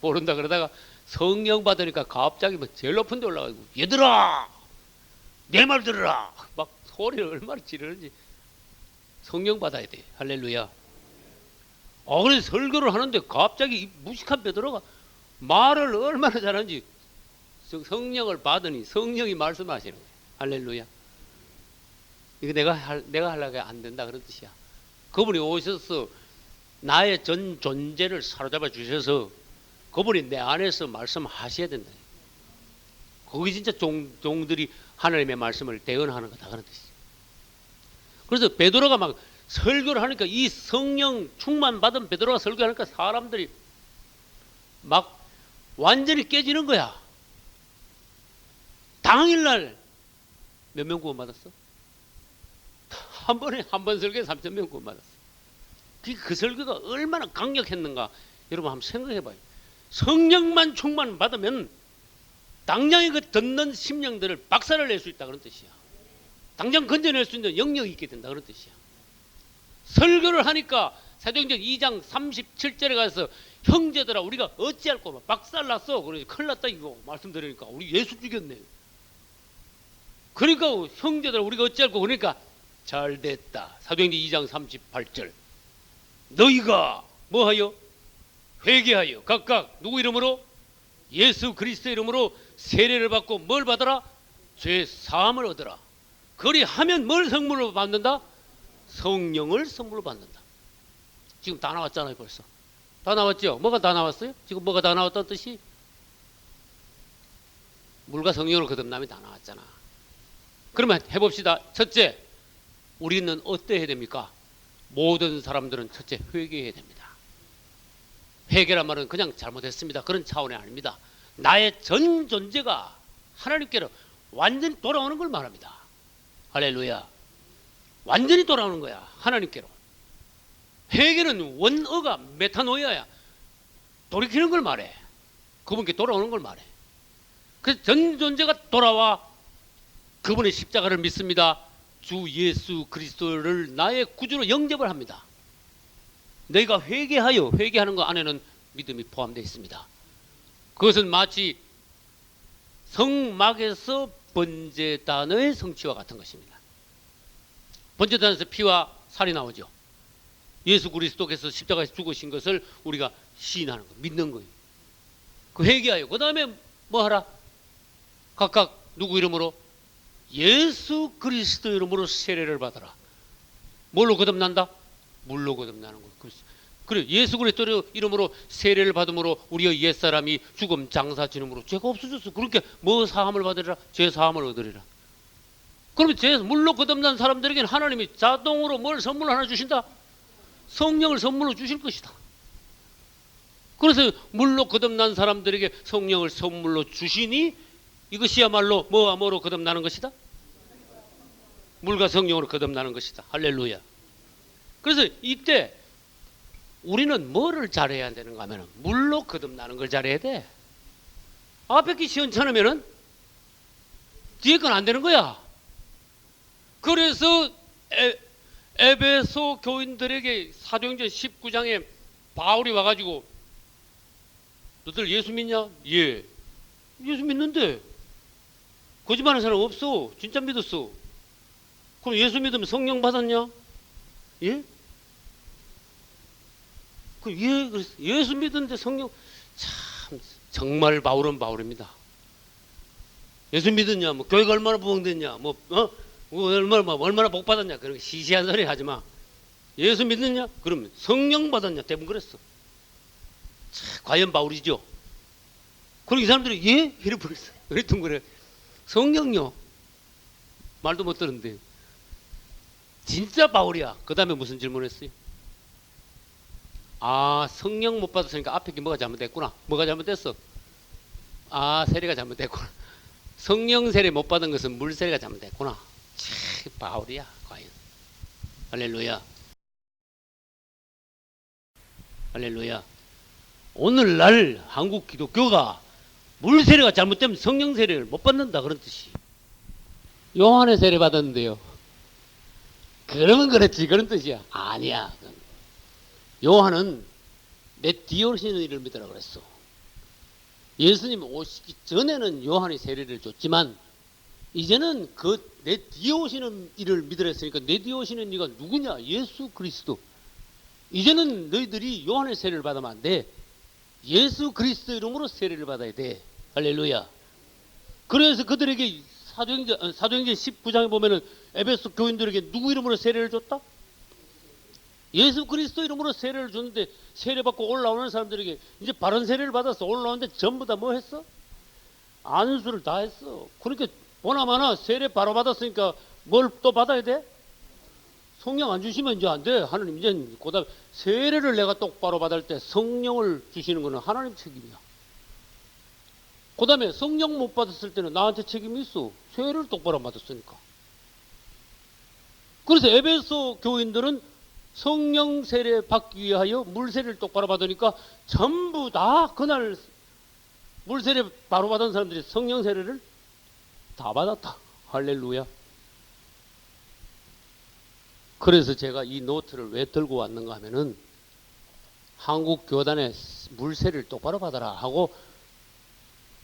모른다 그러다가 성령 받으니까 갑자기 뭐 제일 높은 데 올라가고 얘들아 내 말 들으라 막 소리를 얼마나 지르는지. 성령 받아야 돼. 할렐루야. 그래서 설교를 하는데 갑자기 이 무식한 베드로가 말을 얼마나 잘하는지 성령을 받으니 성령이 말씀하시는 거예요. 할렐루야. 이거 내가 하려고 안 된다 그런 뜻이야. 그분이 오셔서 나의 전 존재를 사로잡아 주셔서 그분이 내 안에서 말씀하셔야 된다. 그게 진짜 종들이 하나님의 말씀을 대언하는 거다 그런 뜻이에요. 그래서 베드로가 막 설교를 하니까 이 성령 충만 받은 베드로가 설교하니까 사람들이 막 완전히 깨지는 거야. 당일날 몇 명 구원받았어? 한 번에 한 번 설교에 3,000명 구원받았어. 그 설교가 얼마나 강력했는가 여러분 한번 생각해봐요. 성령만 충만 받으면 당장에 그 듣는 심령들을 박살을 낼 수 있다 그런 뜻이야. 당장 건져낼 수 있는 영역이 있게 된다 그런 뜻이야. 설교를 하니까 사도행전 2장 37절에 가서 형제들아 우리가 어찌할꼬 박살났어. 그러니 큰일 났다 이거 말씀드리니까 우리 예수 죽였네. 그러니까 형제들아 우리가 어찌할꼬 그러니까 잘됐다. 사도행전 2장 38절 너희가 뭐하여? 회개하여 각각 누구 이름으로? 예수 그리스도 이름으로 세례를 받고 뭘 받아라? 죄 사함을 얻어라. 그리하면 뭘 선물로 받는다? 성령을 선물로 받는다. 지금 다 나왔잖아요. 벌써 다 나왔죠? 뭐가 다 나왔어요? 지금 뭐가 다 나왔다는 뜻이? 물과 성령으로 거듭남이 다 나왔잖아. 그러면 해봅시다. 첫째, 우리는 어때야 됩니까? 모든 사람들은 첫째 회개해야 됩니다. 회개란 말은 그냥 잘못했습니다 그런 차원이 아닙니다. 나의 전 존재가 하나님께로 완전히 돌아오는 걸 말합니다. 할렐루야. 완전히 돌아오는 거야. 하나님께로. 회개는 원어가 메타노이아야. 돌이키는 걸 말해. 그분께 돌아오는 걸 말해. 그래서 전 존재가 돌아와 그분의 십자가를 믿습니다. 주 예수 그리스도를 나의 구주로 영접을 합니다. 너희가 회개하는 것 안에는 믿음이 포함되어 있습니다. 그것은 마치 성막에서 번제단의 성취와 같은 것입니다. 번제단에서 피와 살이 나오죠. 예수 그리스도께서 십자가에서 죽으신 것을 우리가 시인하는 거, 믿는 거예요. 그 회개하여 그 다음에 뭐 하라? 각각 누구 이름으로? 예수 그리스도 이름으로 세례를 받아라. 뭘로 거듭난다? 물로 거듭나는 거예요. 그래, 예수 그리스도 이름으로 세례를 받음으로 우리의 옛사람이 죽음 장사 지름으로 죄가 없어졌어. 그렇게 뭐 사함을 받으리라? 죄 사함을 얻으리라. 그러면 죄 물로 거듭난 사람들에게는 하나님이 자동으로 뭘 선물 하나 주신다? 성령을 선물로 주실 것이다. 그래서 물로 거듭난 사람들에게 성령을 선물로 주시니 이것이야말로 뭐와 뭐로 거듭나는 것이다? 물과 성령으로 거듭나는 것이다. 할렐루야. 그래서 이때 우리는 뭐를 잘해야 되는가 하면 물로 거듭나는 걸 잘해야 돼. 앞에 게 시원찮으면은 뒤에 건 안 되는 거야. 그래서 에베소 교인들에게 사도행전 19장에 바울이 와가지고 너들 예수 믿냐? 예. 예수 믿는데 거짓말하는 사람 없어. 진짜 믿었어. 그럼 예수 믿으면 성령 받았냐? 예? 그 예, 예수 믿는데 성령 참 정말 바울은 바울입니다. 예수 믿었냐? 뭐 교회가 얼마나 부흥됐냐? 뭐 얼마나 복 받았냐? 그런 시시한 소리 하지 마. 예수 믿느냐? 그러면 성령 받았냐? 대부분 그랬어. 참, 과연 바울이죠. 그럼 이 사람들이 예? 이래 버렸어요. 그랬던 거래. 성령요? 말도 못 들었는데. 진짜 바울이야. 그 다음에 무슨 질문했어요? 아, 성령 못 받았으니까 앞에 게 뭐가 잘못됐구나. 뭐가 잘못됐어? 아, 세례가 잘못됐구나. 성령 세례 못 받은 것은 물 세례가 잘못됐구나. 참, 바울이야. 과연. 할렐루야. 할렐루야. 오늘날 한국 기독교가 물 세례가 잘못되면 성령 세례를 못 받는다 그런 뜻이. 요한의 세례 받았는데요. 그러면 그렇지 그런 뜻이야. 아니야. 요한은 내 뒤에 오시는 이를 믿으라 그랬어. 예수님 오시기 전에는 요한이 세례를 줬지만 이제는 그 내 뒤에 오시는 이를 믿으라 했으니까 내 뒤에 오시는 이가 누구냐? 예수 그리스도. 이제는 너희들이 요한의 세례를 받으면 안 돼. 예수 그리스도 이름으로 세례를 받아야 돼. 할렐루야. 그래서 그들에게 사도행전 19장에 보면은 에베소 교인들에게 누구 이름으로 세례를 줬다? 예수 그리스도 이름으로 세례를 줬는데 세례 받고 올라오는 사람들에게 이제 바른 세례를 받아서 올라오는데 전부 다 뭐 했어? 안수를 다 했어. 그러니까 보나마나 세례 바로 받았으니까 뭘 또 받아야 돼? 성령 안 주시면 이제 안 돼. 하나님 이제 그다음 세례를 내가 똑바로 받을 때 성령을 주시는 것은 하나님 책임이야. 그다음에 성령 못 받았을 때는 나한테 책임이 있어. 세례를 똑바로 받았으니까. 그래서 에베소 교인들은 성령 세례 받기 위하여 물 세례를 똑바로 받으니까 전부 다 그날 물 세례 바로 받은 사람들이 성령 세례를 다 받았다. 할렐루야. 그래서 제가 이 노트를 왜 들고 왔는가 하면은 한국 교단에 물 세례를 똑바로 받아라 하고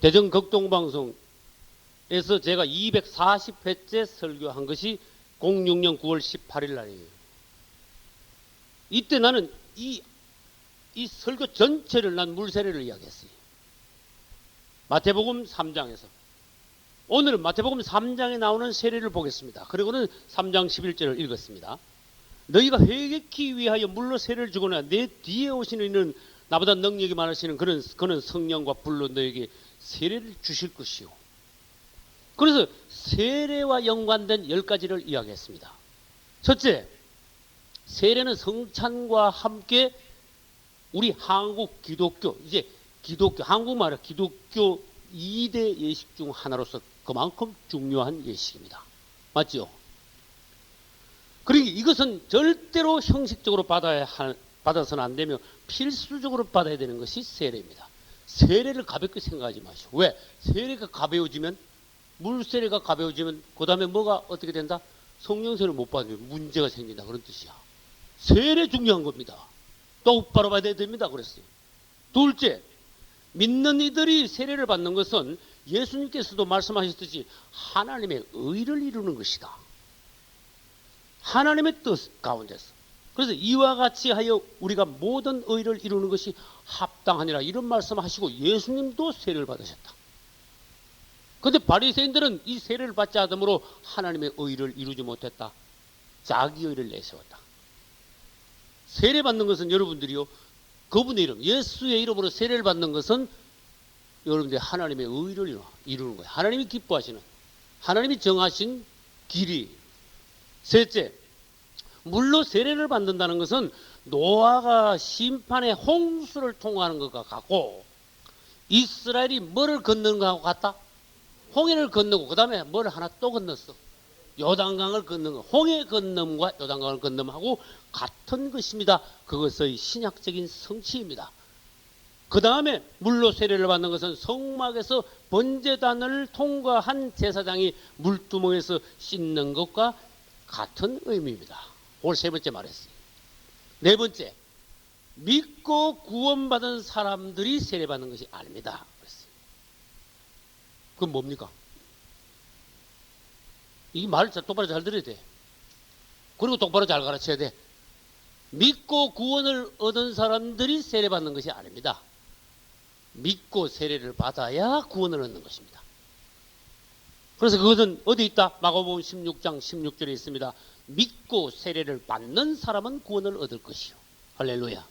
대전 극동방송에서 제가 240회째 설교한 것이 06년 9월 18일 날이에요. 이때 나는 이 설교 전체를 난 물세례를 이야기했어요. 마태복음 3장에서. 오늘은 마태복음 3장에 나오는 세례를 보겠습니다. 그리고는 3장 11절을 읽었습니다. 너희가 회개케 위하여 물로 세례를 주거나 내 뒤에 오시는 이는 나보다 능력이 많으시는 그는 성령과 불로 너에게 세례를 주실 것이요. 그래서 세례와 연관된 10가지를 이야기했습니다. 첫째, 세례는 성찬과 함께 우리 한국 기독교, 이제 기독교, 한국말은 기독교 2대 예식 중 하나로서 그만큼 중요한 예식입니다. 맞죠? 그러니 이것은 절대로 형식적으로 받아서는 안 되며 필수적으로 받아야 되는 것이 세례입니다. 세례를 가볍게 생각하지 마시고. 왜? 세례가 가벼워지면, 물세례가 가벼워지면 그 다음에 뭐가 어떻게 된다? 성령세례를 못 받으면 문제가 생긴다 그런 뜻이야. 세례 중요한 겁니다. 똑바로 받아야 됩니다 그랬어요. 둘째, 믿는 이들이 세례를 받는 것은 예수님께서도 말씀하셨듯이 하나님의 의를 이루는 것이다. 하나님의 뜻 가운데서. 그래서 이와 같이 하여 우리가 모든 의를 이루는 것이 합당하니라 이런 말씀하시고 예수님도 세례를 받으셨다. 그런데 바리새인들은 이 세례를 받지 않으므로 하나님의 의를 이루지 못했다. 자기 의를 내세웠다. 세례 받는 것은 여러분들이요, 그분의 이름, 예수의 이름으로 세례를 받는 것은 여러분들이 하나님의 의를 이루는 거예요. 하나님이 기뻐하시는, 하나님이 정하신 길이. 셋째, 물로 세례를 받는다는 것은 노아가 심판의 홍수를 통과하는 것과 같고, 이스라엘이 뭐를 건너는 것과 같다? 홍해를 건너고 그 다음에 뭐를 하나 또 건넜어. 요단강을 건넌 것. 홍해 건nom과 요단강을 건nom하고 같은 것입니다. 그것의 신약적인 성취입니다. 그 다음에 물로 세례를 받는 것은 성막에서 번제단을 통과한 제사장이 물두멍에서 씻는 것과 같은 의미입니다. 오늘 세 번째 말했어요. 네 번째, 믿고 구원받은 사람들이 세례받는 것이 아닙니다. 그랬어요. 그건 뭡니까? 이 말을 똑바로 잘 들어야 돼. 그리고 똑바로 잘 가르쳐야 돼. 믿고 구원을 얻은 사람들이 세례받는 것이 아닙니다. 믿고 세례를 받아야 구원을 얻는 것입니다. 그래서 그것은 어디 있다? 마가복음 16장 16절에 있습니다. 믿고 세례를 받는 사람은 구원을 얻을 것이요. 할렐루야.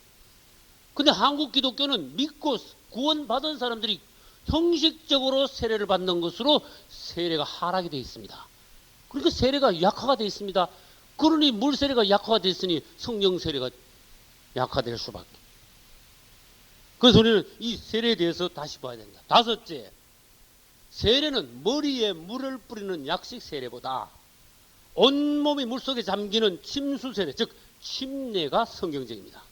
근데 한국 기독교는 믿고 구원받은 사람들이 형식적으로 세례를 받는 것으로 세례가 하락이 되어 있습니다. 그러니까 세례가 약화가 되어 있습니다. 그러니 물 세례가 약화가 되어 있으니 성령 세례가 약화될 수밖에. 그래서 우리는 이 세례에 대해서 다시 봐야 된다. 다섯째, 세례는 머리에 물을 뿌리는 약식 세례보다 온몸이 물속에 잠기는 침수 세례, 즉 침례가 성경적입니다.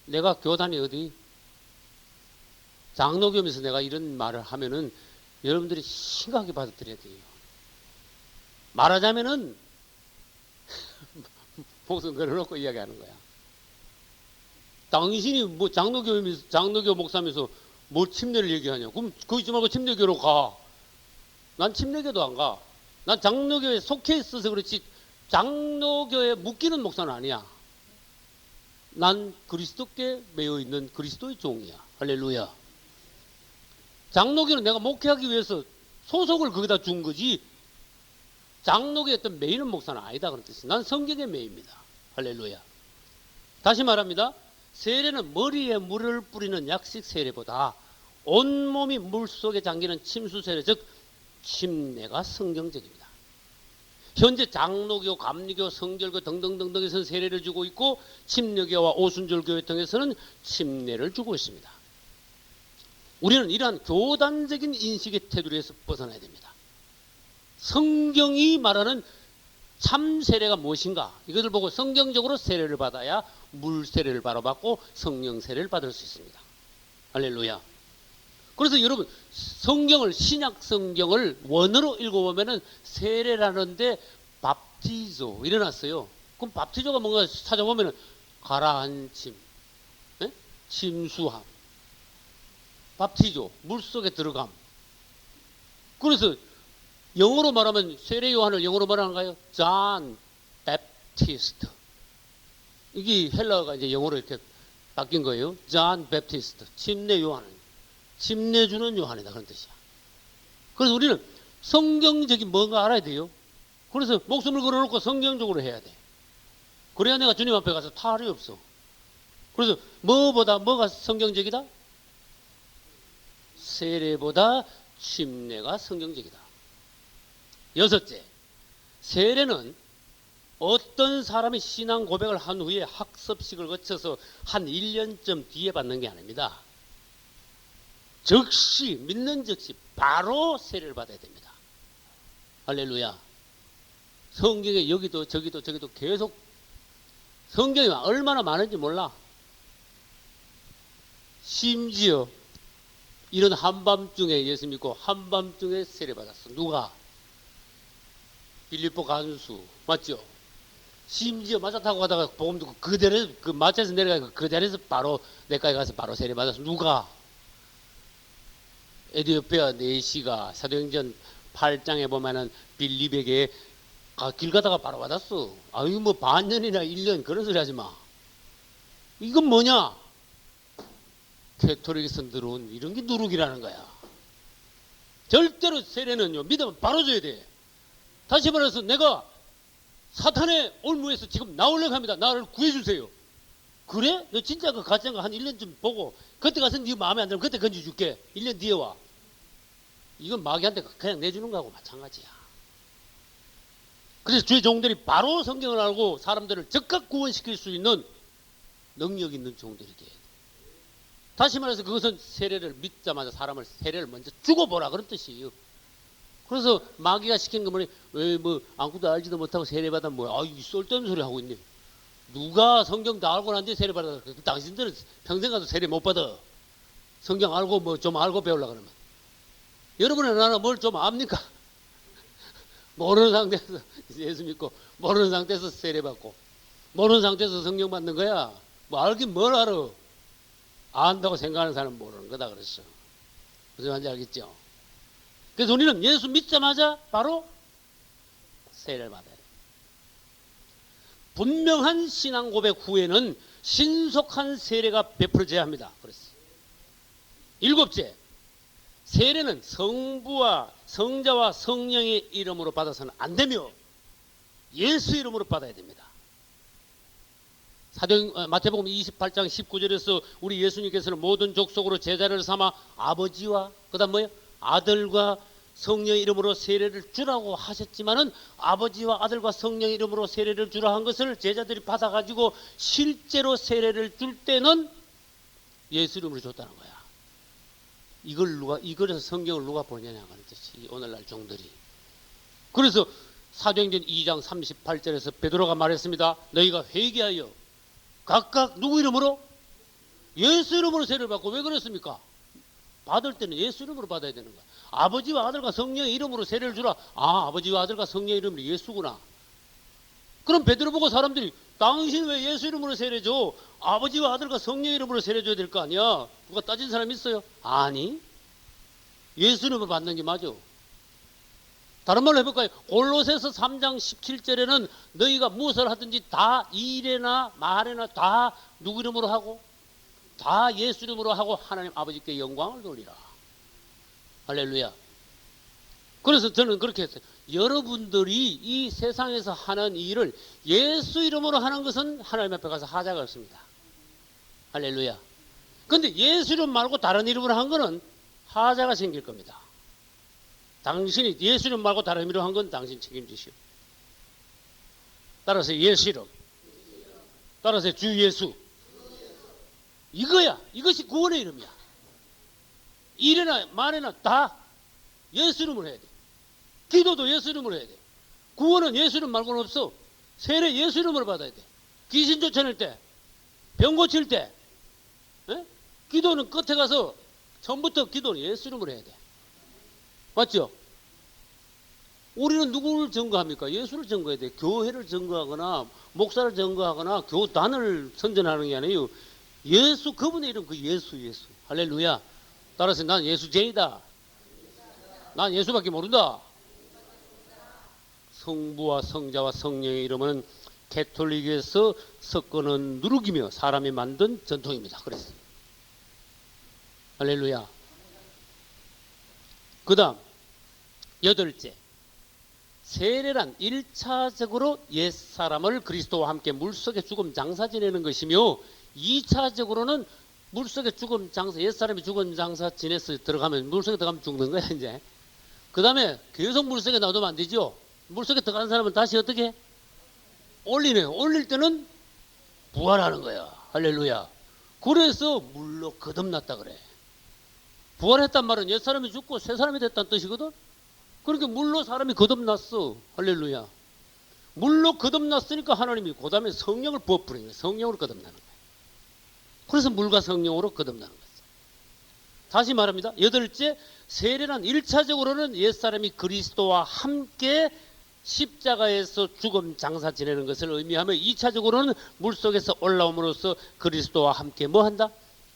내가 교단이 어디 장로교면서 내가 이런 말을 하면은 여러분들이 심각하게 받아들여야 돼요. 말하자면은 목숨 걸어놓고 이야기하는 거야. 당신이 뭐 장로교 목사면서 뭘 침례를 얘기하냐? 그럼 거기 좀 말고 침례교로 가. 난 침례교도 안 가. 난 장로교에 속해 있어서 그렇지 장로교에 묶이는 목사는 아니야. 난 그리스도께 매여 있는 그리스도의 종이야. 할렐루야. 장로교는 내가 목회하기 위해서 소속을 거기다 준 거지 장로교에 어떤 매이는 목사는 아니다 그런 뜻이야. 난 성경에 매입니다. 할렐루야. 다시 말합니다. 세례는 머리에 물을 뿌리는 약식 세례보다 온몸이 물속에 잠기는 침수 세례, 즉 침례가 성경적입니다. 현재 장로교, 감리교, 성결교 등등등등에서는 세례를 주고 있고 침례교와 오순절교회 등에서는 침례를 주고 있습니다. 우리는 이러한 교단적인 인식의 테두리에서 벗어나야 됩니다. 성경이 말하는 참 세례가 무엇인가? 이것을 보고 성경적으로 세례를 받아야 물 세례를 바로 받고 성령 세례를 받을 수 있습니다. 할렐루야. 그래서 여러분 성경을 신약 성경을 원어로 읽어보면은 세례라는데 밥티조 일어났어요. 그럼 밥티조가 뭔가 찾아보면은 가라앉힘, 침수함, 밥티조 물속에 들어감. 그래서 영어로 말하면 세례 요한을 영어로 말하는가요? 존 베프티스트. 이게 헬라어가 이제 영어로 이렇게 바뀐 거예요. 존 베프티스트. 침례 요한. 침례 주는 요한이다. 그런 뜻이야. 그래서 우리는 성경적인 뭔가 알아야 돼요. 그래서 목숨을 걸어놓고 성경적으로 해야 돼. 그래야 내가 주님 앞에 가서 탈이 없어. 그래서 뭐가 성경적이다? 세례보다 침례가 성경적이다. 여섯째, 세례는 어떤 사람이 신앙 고백을 한 후에 학습식을 거쳐서 한 1년쯤 뒤에 받는 게 아닙니다. 즉시 믿는 즉시 바로 세례를 받아야 됩니다. 할렐루야. 성경에 여기도 저기도 계속 성경이 얼마나 많은지 몰라. 심지어 이런 한밤중에 예수 믿고 한밤중에 세례 받았어. 누가? 빌립보 간수 맞죠? 심지어 마차 타고 가다가 복음 듣고 그대로 그 마차에서 내려가고 그 자리에서 바로 내과에 가서 바로 세례 받았어. 누가? 에디오피아 네시가 사도행전 8장에 보면은 빌립에게 길 가다가 바로 받았어. 아유 뭐 반년이나 1년 그런 소리 하지 마. 이건 뭐냐? 캐토릭에서 들어온 이런 게 누룩이라는 거야. 절대로 세례는요 믿으면 바로 줘야 돼. 다시 말해서 내가 사탄의 올무에서 지금 나오려고 합니다. 나를 구해주세요. 그래? 너 진짜 그 가짜인 거 한 1년쯤 보고 그때 가서 네 마음에 안 들면 그때 건져줄게. 1년 뒤에 와. 이건 마귀한테 그냥 내주는 거하고 마찬가지야. 그래서 주의 종들이 바로 성경을 알고 사람들을 즉각 구원시킬 수 있는 능력 있는 종들이 돼야 돼. 다시 말해서 그것은 세례를 믿자마자 사람을 세례를 먼저 죽어보라 그런 뜻이에요. 그래서 마귀가 시킨 거 뭐니? 왜 뭐 아무것도 알지도 못하고 세례받아 뭐야? 이 쏠데없는 소리 하고 있네. 누가 성경 다 알고 난뒤에 세례받아? 당신들은 평생 가도 세례 못 받아. 성경 알고 뭐 좀 알고 배우려고 그러면. 여러분은 나는 뭘 좀 압니까? 모르는 상태에서 예수 믿고 모르는 상태에서 세례받고 모르는 상태에서 성령 받는 거야. 뭐 알긴 뭘 알아. 안다고 생각하는 사람은 모르는 거다 그랬어. 무슨 말인지 알겠죠? 그래서 우리는 예수 믿자마자 바로 세례를 받아야 돼. 분명한 신앙 고백 후에는 신속한 세례가 베풀어져야 합니다. 그랬어요. 7째, 세례는 성부와 성자와 성령의 이름으로 받아서는 안 되며 예수 이름으로 받아야 됩니다. 마태복음 28장 19절에서 우리 예수님께서는 모든 족속으로 제자를 삼아 아버지와 그다음 뭐예요? 아들과 성령의 이름으로 세례를 주라고 하셨지만은 아버지와 아들과 성령의 이름으로 세례를 주라 한 것을 제자들이 받아가지고 실제로 세례를 줄 때는 예수 이름으로 줬다는 거야. 이걸에서 성경을 누가 보냐냐는 뜻이 오늘날 종들이. 그래서 사도행전 2장 38절에서 베드로가 말했습니다. 너희가 회개하여 각각 누구 이름으로? 예수 이름으로 세례를 받고. 왜 그랬습니까? 받을 때는 예수 이름으로 받아야 되는 거야. 아버지와 아들과 성령의 이름으로 세례를 주라. 아버지와 아들과 성령의 이름이 예수구나. 그럼 베드로 보고 사람들이 당신 왜 예수 이름으로 세례 줘? 아버지와 아들과 성령의 이름으로 세례 줘야 될 거 아니야. 누가 따진 사람 있어요? 아니, 예수 이름으로 받는 게 맞아. 다른 말로 해볼까요? 골로새서 3장 17절에는 너희가 무엇을 하든지 다 일에나 말에나 다 누구 이름으로 하고 다 예수 이름으로 하고 하나님 아버지께 영광을 돌리라. 할렐루야. 그래서 저는 그렇게 했어요. 여러분들이 이 세상에서 하는 일을 예수 이름으로 하는 것은 하나님 앞에 가서 하자가 없습니다. 할렐루야. 근데 예수 이름 말고 다른 이름으로 한 거는 하자가 생길 겁니다. 당신이 예수 이름 말고 다른 이름으로 한 건 당신 책임지시오. 따라서 예수 이름, 따라서 주 예수, 이거야. 이것이 구원의 이름이야. 일이나 말이나 다 예수 이름으로 해야 돼. 기도도 예수 이름으로 해야 돼. 구원은 예수 이름 말고는 없어. 세례 예수 이름으로 받아야 돼. 귀신 쫓아낼 때, 병 고칠 때, 기도는 끝에 가서 처음부터 기도는 예수 이름으로 해야 돼. 맞죠? 우리는 누구를 증거합니까? 예수를 증거해야 돼. 교회를 증거하거나 목사를 증거하거나 교단을 선전하는 게 아니에요. 예수, 그분의 이름 그 예수. 할렐루야. 따라서 난 예수쟁이다. 난 예수밖에 모른다. 성부와 성자와 성령의 이름은 가톨릭에서 섞어놓은 누룩이며 사람이 만든 전통입니다. 그랬어요. 할렐루야. 그 다음 8째, 세례란 1차적으로 옛사람을 그리스도와 함께 물속에 죽음 장사 지내는 것이며 2차적으로는 물속에 죽음 장사, 옛사람이 죽음 장사 지내서 들어가면 물속에 들어가면 죽는 거야 이제. 그 다음에 계속 물속에 놔두면 안 되죠. 물속에 들어가는 사람은 다시 어떻게? 올리네요. 올릴 때는 부활하는 거야. 할렐루야. 그래서 물로 거듭났다 그래. 부활했단 말은 옛사람이 죽고 새사람이 됐다는 뜻이거든. 그러니까 물로 사람이 거듭났어. 할렐루야. 물로 거듭났으니까 하나님이 그 다음에 성령을 부어버리는 거야. 성령으로 거듭나는 거야. 그래서 물과 성령으로 거듭나는 거죠. 다시 말합니다. 8째, 세례란 1차적으로는 옛사람이 그리스도와 함께 십자가에서 죽음 장사 지내는 것을 의미하며 2차적으로는 물속에서 올라옴으로써 그리스도와 함께 뭐한다?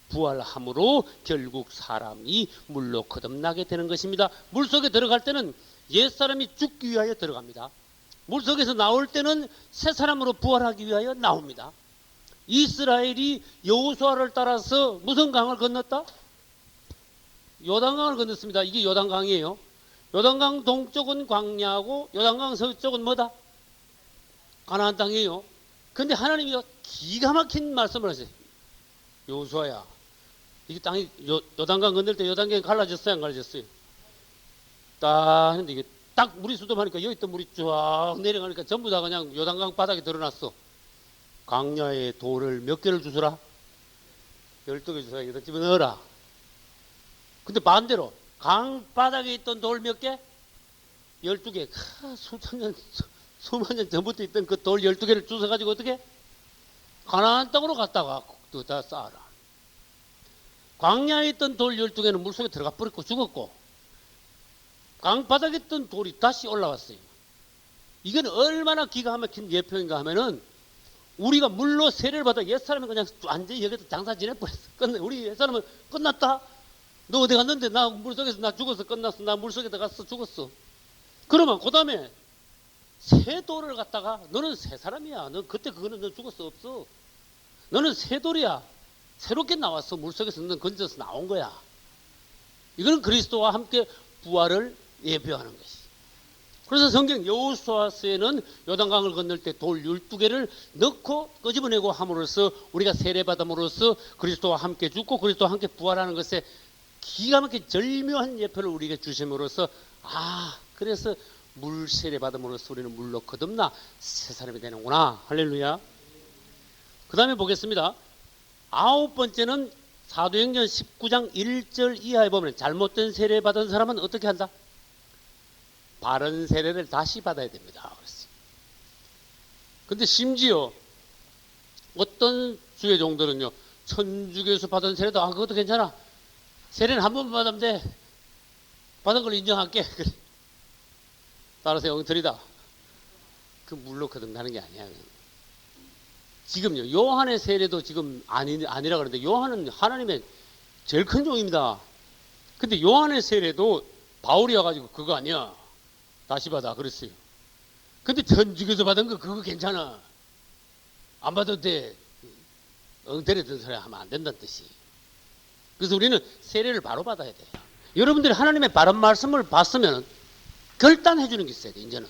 부활함으로 결국 사람이 물로 거듭나게 되는 것입니다. 물속에 들어갈 때는 옛사람이 죽기 위하여 들어갑니다. 물속에서 나올 때는 새 사람으로 부활하기 위하여 나옵니다. 이스라엘이 여호수아를 따라서 무슨 강을 건넜다? 요단강을 건넜습니다. 이게 요단강이에요. 요단강 동쪽은 광야하고 요단강 서쪽은 뭐다? 가나안 땅이에요. 근데 하나님이 기가 막힌 말씀을 하세요. 여호수아야, 이게 땅이 요단강 건널 때 요단강이 갈라졌어요, 안 갈라졌어요? 딱 했는데 이게 딱 물이 수dom하니까 여기 있던 물이 쫙 내려가니까 전부 다 그냥 요단강 바닥에 드러났어. 강야에 돌을 몇 개를 주소라? 12개 주소라. 여기다 집어넣어라. 근데 반대로 강 바닥에 있던 돌 몇 개? 12개. 수천 년, 수만 년 전부터 있던 그 돌 12개를 주워가지고 어떻게? 가나안 땅으로 갔다가 또 다 쌓아라. 광야에 있던 돌 12개는 물속에 들어가 버렸고 죽었고, 강 바닥에 있던 돌이 다시 올라왔어요. 이건 얼마나 기가 막힌 예표인가 하면은, 우리가 물로 세례를 받아 옛사람은 그냥 완전히 여기서 장사 지내버렸어. 우리 옛사람은 끝났다? 너 어디 갔는데? 나 물속에서 나 죽었어. 끝났어. 나 물속에 들어갔어. 죽었어. 그러면 그 다음에 새 돌을 갖다가 너는 새 사람이야. 너 그때 그거는 너 죽었어. 없어. 너는 새 돌이야. 새롭게 나왔어. 물속에서 너는 건져서 나온 거야. 이거는 그리스도와 함께 부활을 예표하는 것이. 그래서 성경 여호수아서에는 요단강을 건널 때 돌 12개를 넣고 끄집어내고 함으로써 우리가 세례받음으로써 그리스도와 함께 죽고 그리스도와 함께 부활하는 것에 기가 막힌 절묘한 예표를 우리에게 주심으로써, 그래서 물 세례받음으로써 우리는 물로 거듭나 새 사람이 되는구나. 할렐루야. 그 다음에 보겠습니다. 9번째는 사도행전 19장 1절 이하에 보면 잘못된 세례 받은 사람은 어떻게 한다? 바른 세례를 다시 받아야 됩니다. 근데 심지어 어떤 주의 종들은요, 천주교에서 받은 세례도 그것도 괜찮아. 세례는 한 번 받으면 돼. 받은 걸 인정할게. 따라서 엉터리다. 그 물로 거듭나는 게 아니야. 지금요, 요한의 세례도 지금 아니라 그러는데, 요한은 하나님의 제일 큰 종입니다. 근데 요한의 세례도 바울이 와가지고 그거 아니야. 다시 받아. 그랬어요. 근데 천주교에서 받은 거 그거 괜찮아. 안 받아도 돼. 엉터리 든 소리 하면 안 된다는 뜻이. 그래서 우리는 세례를 바로 받아야 돼요. 여러분들이 하나님의 바른 말씀을 봤으면 결단해 주는 게 있어야 돼. 이제는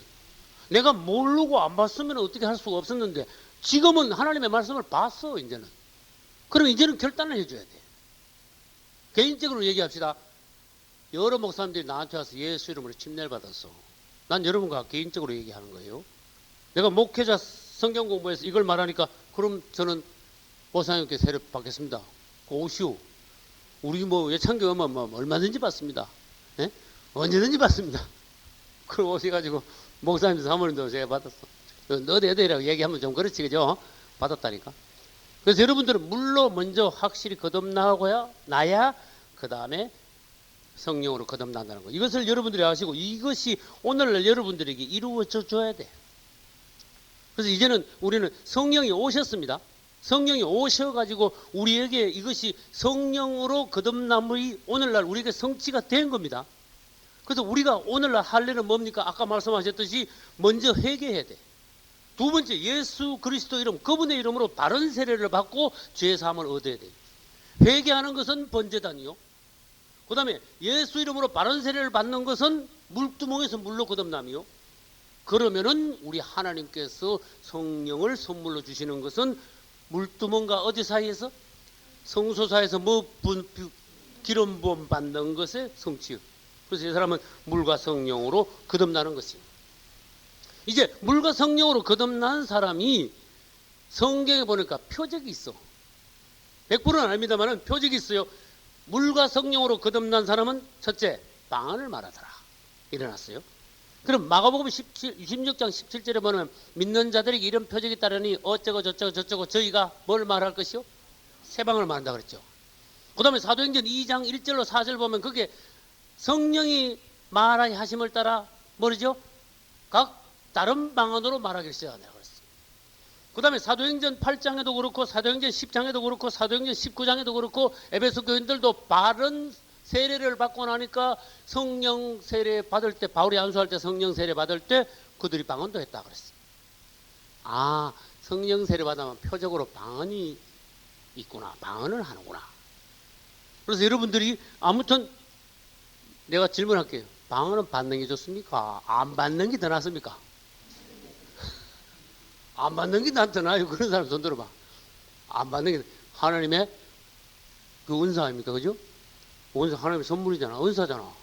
내가 모르고 안 봤으면 어떻게 할 수가 없었는데, 지금은 하나님의 말씀을 봤어. 이제는 그럼 이제는 결단을 해줘야 돼. 개인적으로 얘기합시다. 여러 목사님들이 나한테 와서 예수 이름으로 침례를 받았어. 난 여러분과 개인적으로 얘기하는 거예요. 내가 목회자 성경 공부해서 이걸 말하니까, 그럼 저는 목사님께 세례 받겠습니다. 오시오. 우리 예창교 오면 얼마든지 받습니다. 예? 언제든지 받습니다. 그럼 오셔가지고 목사님 사모님도 제가 받았어. 어디라고 얘기하면 좀 그렇지, 그죠? 받았다니까. 그래서 여러분들은 물로 먼저 확실히 거듭나고야 나야 그 다음에 성령으로 거듭난다는 거. 이것을 여러분들이 아시고, 이것이 오늘날 여러분들에게 이루어져 줘야 돼. 그래서 이제는 우리는 성령이 오셨습니다. 성령이 오셔가지고 우리에게 이것이 성령으로 거듭남이 오늘날 우리에게 성취가 된 겁니다. 그래서 우리가 오늘날 할 일은 뭡니까? 아까 말씀하셨듯이 먼저 회개해야 돼. 두 번째, 예수 그리스도 이름, 그분의 이름으로 바른 세례를 받고 죄 사함을 얻어야 돼. 회개하는 것은 번제단이요. 그 다음에 예수 이름으로 바른 세례를 받는 것은 물두멍에서 물로 거듭남이요. 그러면은 우리 하나님께서 성령을 선물로 주시는 것은 물두멍과 어디 사이에서? 성소 사이에서 기름 부음 받는 것의 성취요. 그래서 이 사람은 물과 성령으로 거듭나는 것입니다. 이제 물과 성령으로 거듭난 사람이 성경에 보니까 표적이 있어. 100%는 아닙니다만 표적이 있어요. 물과 성령으로 거듭난 사람은 첫째, 방언을 말하더라. 일어났어요. 그럼 마가복음 16장 17절에 보면 믿는 자들에게 이런 표적이 따르니 어쩌고 저쩌고 저희가 뭘 말할 것이요? 새 방언을 말한다 그랬죠. 그 다음에 사도행전 2장 1절로 4절 보면 그게 성령이 말하게 하심을 따라 뭐죠? 각 다른 방언으로 말하기를 시작한다 그랬어요. 그 다음에 사도행전 8장에도 그렇고 사도행전 10장에도 그렇고 사도행전 19장에도 그렇고 에베소 교인들도 바른 세례를 받고 나니까 성령 세례 받을 때, 바울이 안수할 때 성령 세례 받을 때 그들이 방언도 했다 그랬어요. 성령 세례 받으면 표적으로 방언이 있구나. 방언을 하는구나. 그래서 여러분들이 아무튼 내가 질문할게요. 방언은 받는 게 좋습니까? 안 받는 게 더 낫습니까? 안 받는 게 낫잖아요. 그런 사람 손 들어봐. 안 받는 게 하나님의 그 은사 아닙니까? 그죠? 은사 하나님의 선물이잖아. 은사잖아.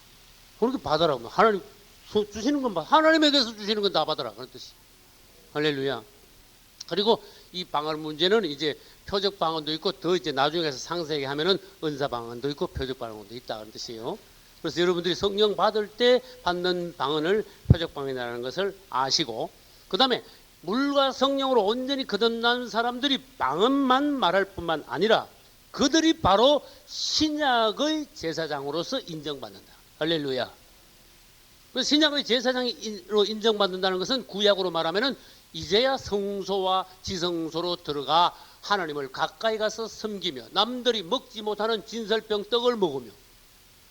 그렇게 받아라. 하나님 주시는 건 하나님에게서 주시는 건 다 받아라. 그런 뜻이. 할렐루야. 그리고 이 방언 문제는 이제 표적 방언도 있고 더 이제 나중에 가서 상세하게 하면은 은사 방언도 있고 표적 방언도 있다 그런 뜻이에요. 그래서 여러분들이 성령 받을 때 받는 방언을 표적 방언이라는 것을 아시고, 그 다음에 물과 성령으로 온전히 거듭난 사람들이 방언만 말할 뿐만 아니라 그들이 바로 신약의 제사장으로서 인정받는다. 할렐루야. 그래서 신약의 제사장으로 인정받는다는 것은 구약으로 말하면은 이제야 성소와 지성소로 들어가 하나님을 가까이 가서 섬기며 남들이 먹지 못하는 진설병 떡을 먹으며,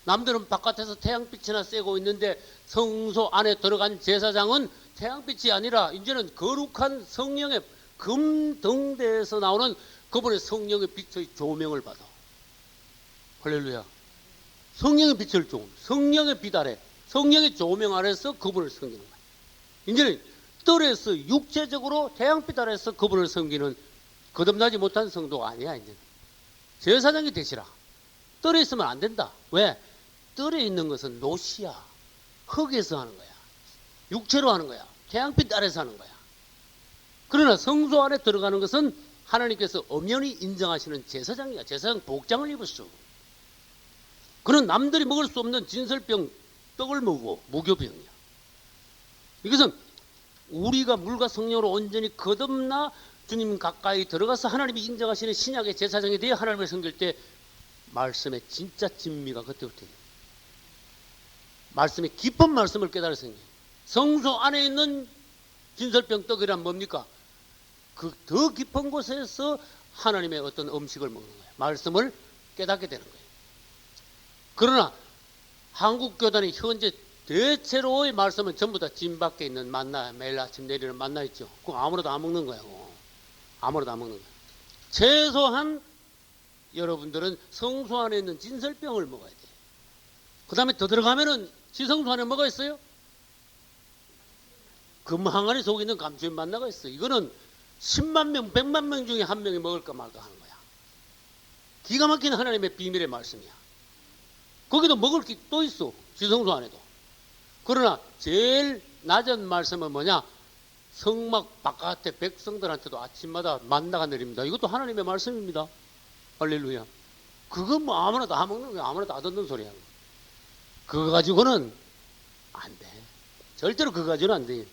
남들은 바깥에서 태양빛이나 쐬고 있는데 성소 안에 들어간 제사장은 태양빛이 아니라 이제는 거룩한 성령의 금등대에서 나오는 그분의 성령의 빛의 조명을 받아. 할렐루야. 성령의 빛을 조명, 성령의 빛 아래, 성령의 조명 아래서 그분을 섬기는 거야. 이제는 뜰에서 육체적으로 태양빛 아래서 그분을 섬기는 거듭나지 못한 성도가 아니야. 이제 제사장이 되시라. 뜰에 있으면 안 된다. 왜? 뜰에 있는 것은 노시야. 흙에서 하는 거야. 육체로 하는 거야. 태양빛 아래서 하는 거야. 그러나 성소 안에 들어가는 것은 하나님께서 엄연히 인정하시는 제사장이야. 제사장 복장을 입었어. 그는 남들이 먹을 수 없는 진설병 떡을 먹고 무교병이야. 이것은 우리가 물과 성령으로 온전히 거듭나 주님 가까이 들어가서 하나님이 인정하시는 신약의 제사장에 대해 하나님을 섬길 때 말씀의 진짜 진미가 그때부터 말씀의 깊은 말씀을 깨달을 생겨. 성소 안에 있는 진설병 떡이란 뭡니까? 그 더 깊은 곳에서 하나님의 어떤 음식을 먹는 거예요. 말씀을 깨닫게 되는 거예요. 그러나 한국 교단이 현재 대체로의 말씀은 전부 다 진 밖에 있는 만나, 매일 아침 내리는 만나 있죠. 그거 아무래도 안 먹는 거야. 아무래도 안 먹는 거야. 최소한 여러분들은 성소 안에 있는 진설병을 먹어야 돼. 그 다음에 더 들어가면은 지성소 안에 뭐가 있어요? 금항아리 속에 있는 감추인 만나가 있어요. 이거는 10만 명, 100만 명 중에 한 명이 먹을까 말까 하는 거야. 기가 막힌 하나님의 비밀의 말씀이야. 거기도 먹을 게 또 있어. 지성소 안에도. 그러나 제일 낮은 말씀은 뭐냐? 성막 바깥에 백성들한테도 아침마다 만나가 내립니다. 이것도 하나님의 말씀입니다. 할렐루야. 그건 뭐 아무나 다 먹는 거야. 아무나 다 듣는 소리야. 그거 가지고는 안 돼. 절대로 그거 가지고는 안 돼.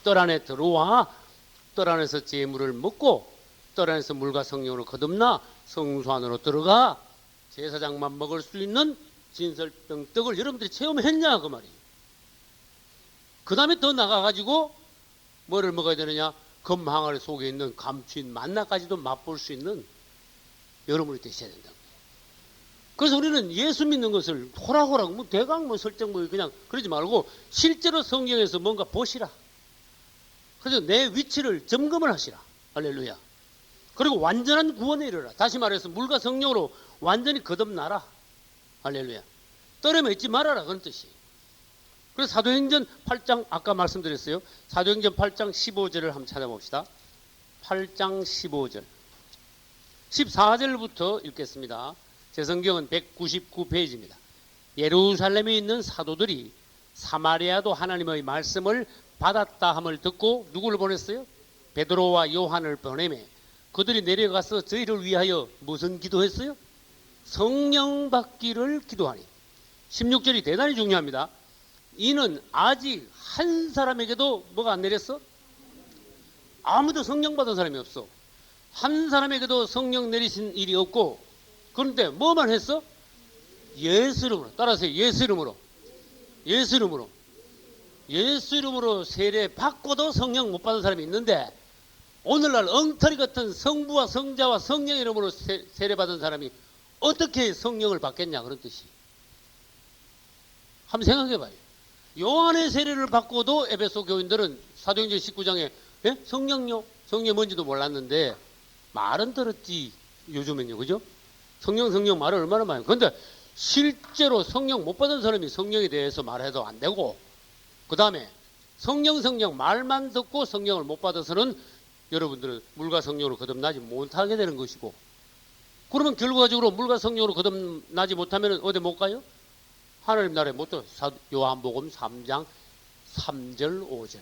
뜰 안에 들어와 뜰 안에서 제물을 먹고 뜰 안에서 물과 성령으로 거듭나 성소 안으로 들어가 제사장만 먹을 수 있는 진설병 떡을 여러분들이 체험했냐 그 말이에요. 그 다음에 더 나가가지고 뭐를 먹어야 되느냐? 금항아리 속에 있는 감추인 만나까지도 맛볼 수 있는 여러분이 되셔야 된다. 그래서 우리는 예수 믿는 것을 호락호락 뭐 대강 뭐 설정 뭐 그냥 그러지 말고 실제로 성경에서 뭔가 보시라. 그래서 내 위치를 점검을 하시라. 할렐루야. 그리고 완전한 구원에 이르라. 다시 말해서 물과 성령으로 완전히 거듭나라. 할렐루야. 떨어져 있지 말아라. 그런 뜻이. 그래서 사도행전 8장 아까 말씀드렸어요. 사도행전 8장 15절을 한번 찾아봅시다. 8장 15절. 14절부터 읽겠습니다. 제 성경은 199페이지입니다. 예루살렘에 있는 사도들이 사마리아도 하나님의 말씀을 받았다 함을 듣고 누구를 보냈어요? 베드로와 요한을 보내매 그들이 내려가서 저희를 위하여 무슨 기도했어요? 성령 받기를 기도하니. 16절이 대단히 중요합니다. 이는 아직 한 사람에게도 뭐가 안 내렸어? 아무도 성령 받은 사람이 없어. 한 사람에게도 성령 내리신 일이 없고, 그런데 뭐만 했어? 예수 이름으로. 따라서 예수 이름으로. 예수 이름으로. 예수 이름으로 세례 받고도 성령 못 받은 사람이 있는데, 오늘날 엉터리 같은 성부와 성자와 성령 이름으로 세례 받은 사람이 어떻게 성령을 받겠냐 그런 뜻이. 한번 생각해 봐요. 요한의 세례를 받고도 에베소 교인들은 사도행전 19장에 성령요? 성령이 뭔지도 몰랐는데 말은 들었지 요즘엔요. 그죠? 성령 말을 얼마나 많이. 그런데 실제로 성령 못 받은 사람이 성령에 대해서 말해도 안 되고, 그 다음에 성령 말만 듣고 성령을 못 받아서는 여러분들은 물과 성령으로 거듭나지 못하게 되는 것이고, 그러면 결과적으로 물과 성령으로 거듭나지 못하면 어디 못 가요? 하나님 나라에 못 들어. 요한복음 3장 3절 5절.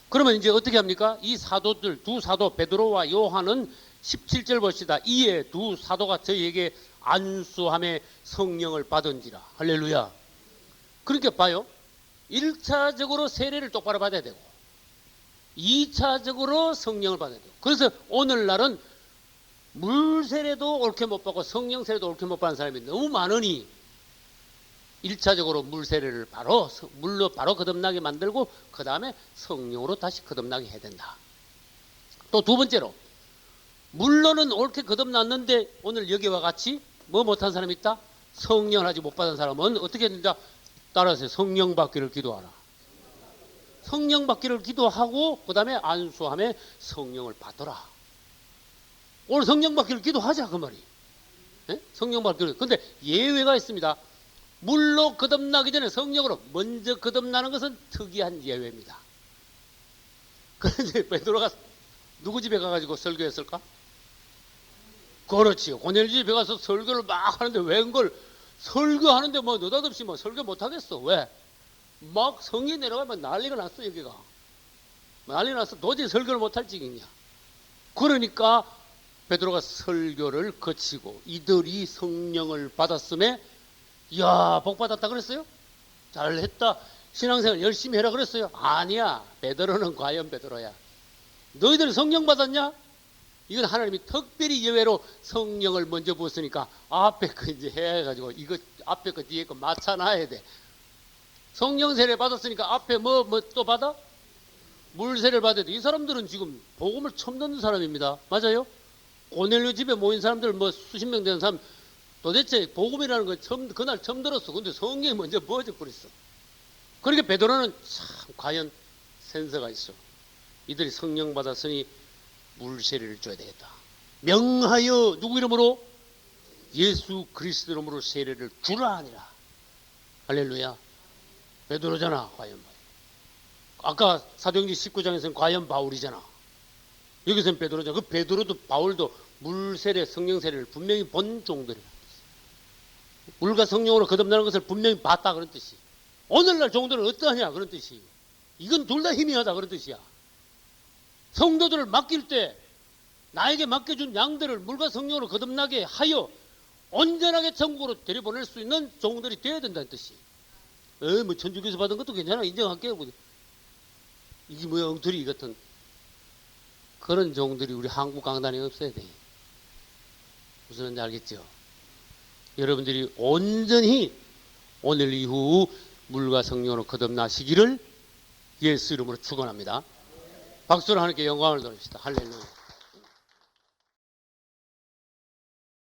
그러면 이제 어떻게 합니까? 이 사도들, 두 사도 베드로와 요한은 17절 봅시다. 이에 두 사도가 저희에게 안수함에 성령을 받은지라. 할렐루야. 그러니까 봐요. 1차적으로 세례를 똑바로 받아야 되고 2차적으로 성령을 받아야 돼요. 그래서 오늘날은 물 세례도 옳게 못 받고 성령 세례도 옳게 못 받는 사람이 너무 많으니 1차적으로 물 세례를 물로 바로 거듭나게 만들고 그 다음에 성령으로 다시 거듭나게 해야 된다. 또 두 번째로 물로는 옳게 거듭났는데 오늘 여기와 같이 뭐 못한 사람이 있다? 성령을 아직 못 받은 사람은 어떻게 된다? 따라서 성령 받기를 기도하라. 성령 받기를 기도하고 그 다음에 안수함에 성령을 받더라. 오늘 성령 받기를 기도하자 그 말이. 네? 성령 받기를. 근데 예외가 있습니다. 물로 거듭나기 전에 성령으로 먼저 거듭나는 것은 특이한 예외입니다. 그런데 베드로가 누구 집에 가가지고 설교했을까? 그렇지요. 고넬료 집에 가서 설교를 막 하는데 웬걸 설교하는데 뭐 느닷없이 뭐 설교 못하겠어. 왜? 막 성이 내려가면 난리가 났어 여기가. 난리 났어. 도저히 설교를 못할 지경이야. 그러니까 베드로가 설교를 거치고 이들이 성령을 받았음에 이야 복 받았다 그랬어요? 잘했다. 신앙생활 열심히 해라 그랬어요? 아니야. 베드로는 과연 베드로야. 너희들 성령 받았냐? 이건 하나님이 특별히 예외로 성령을 먼저 부었으니까 앞에 거 이제 해가지고 이거 앞에 거 뒤에 거 맞춰놔야 돼. 성령 세례 받았으니까 앞에 뭐 또 받아? 물 세례를 받아야 돼. 이 사람들은 지금 복음을 처음 듣는 사람입니다. 맞아요? 고넬료 집에 모인 사람들 뭐 수십 명 되는 사람 도대체 복음이라는 걸 그날 처음 들었어. 근데 성령이 먼저 부어져 버렸어. 그러니까 베드로는 참 과연 센서가 있어. 이들이 성령 받았으니 물 세례를 줘야 되겠다. 명하여 누구 이름으로? 예수 그리스도 이름으로 세례를 주라 하니라. 할렐루야. 베드로잖아. 과연 아까 사도행전 19장에서는 과연 바울이잖아. 여기서는 베드로잖아. 그 베드로도 바울도 물 세례 성령 세례를 분명히 본 종들이라. 물과 성령으로 거듭나는 것을 분명히 봤다 그런 뜻이. 오늘날 종들은 어떠하냐 그런 뜻이. 이건 둘 다 희미하다 그런 뜻이야. 성도들을 맡길 때 나에게 맡겨준 양들을 물과 성령으로 거듭나게 하여 온전하게 천국으로 데려보낼 수 있는 종들이 되어야 된다는 뜻이. 뭐 천주교에서 받은 것도 괜찮아. 인정할게요. 이게 뭐야 엉터리 같은 그런 종들이 우리 한국 강단에 없어야 돼. 무슨 말인지 알겠죠? 여러분들이 온전히 오늘 이후 물과 성령으로 거듭나시기를 예수 이름으로 축원합니다. 박수로 하나님께 영광을 돌립시다. 할렐루야.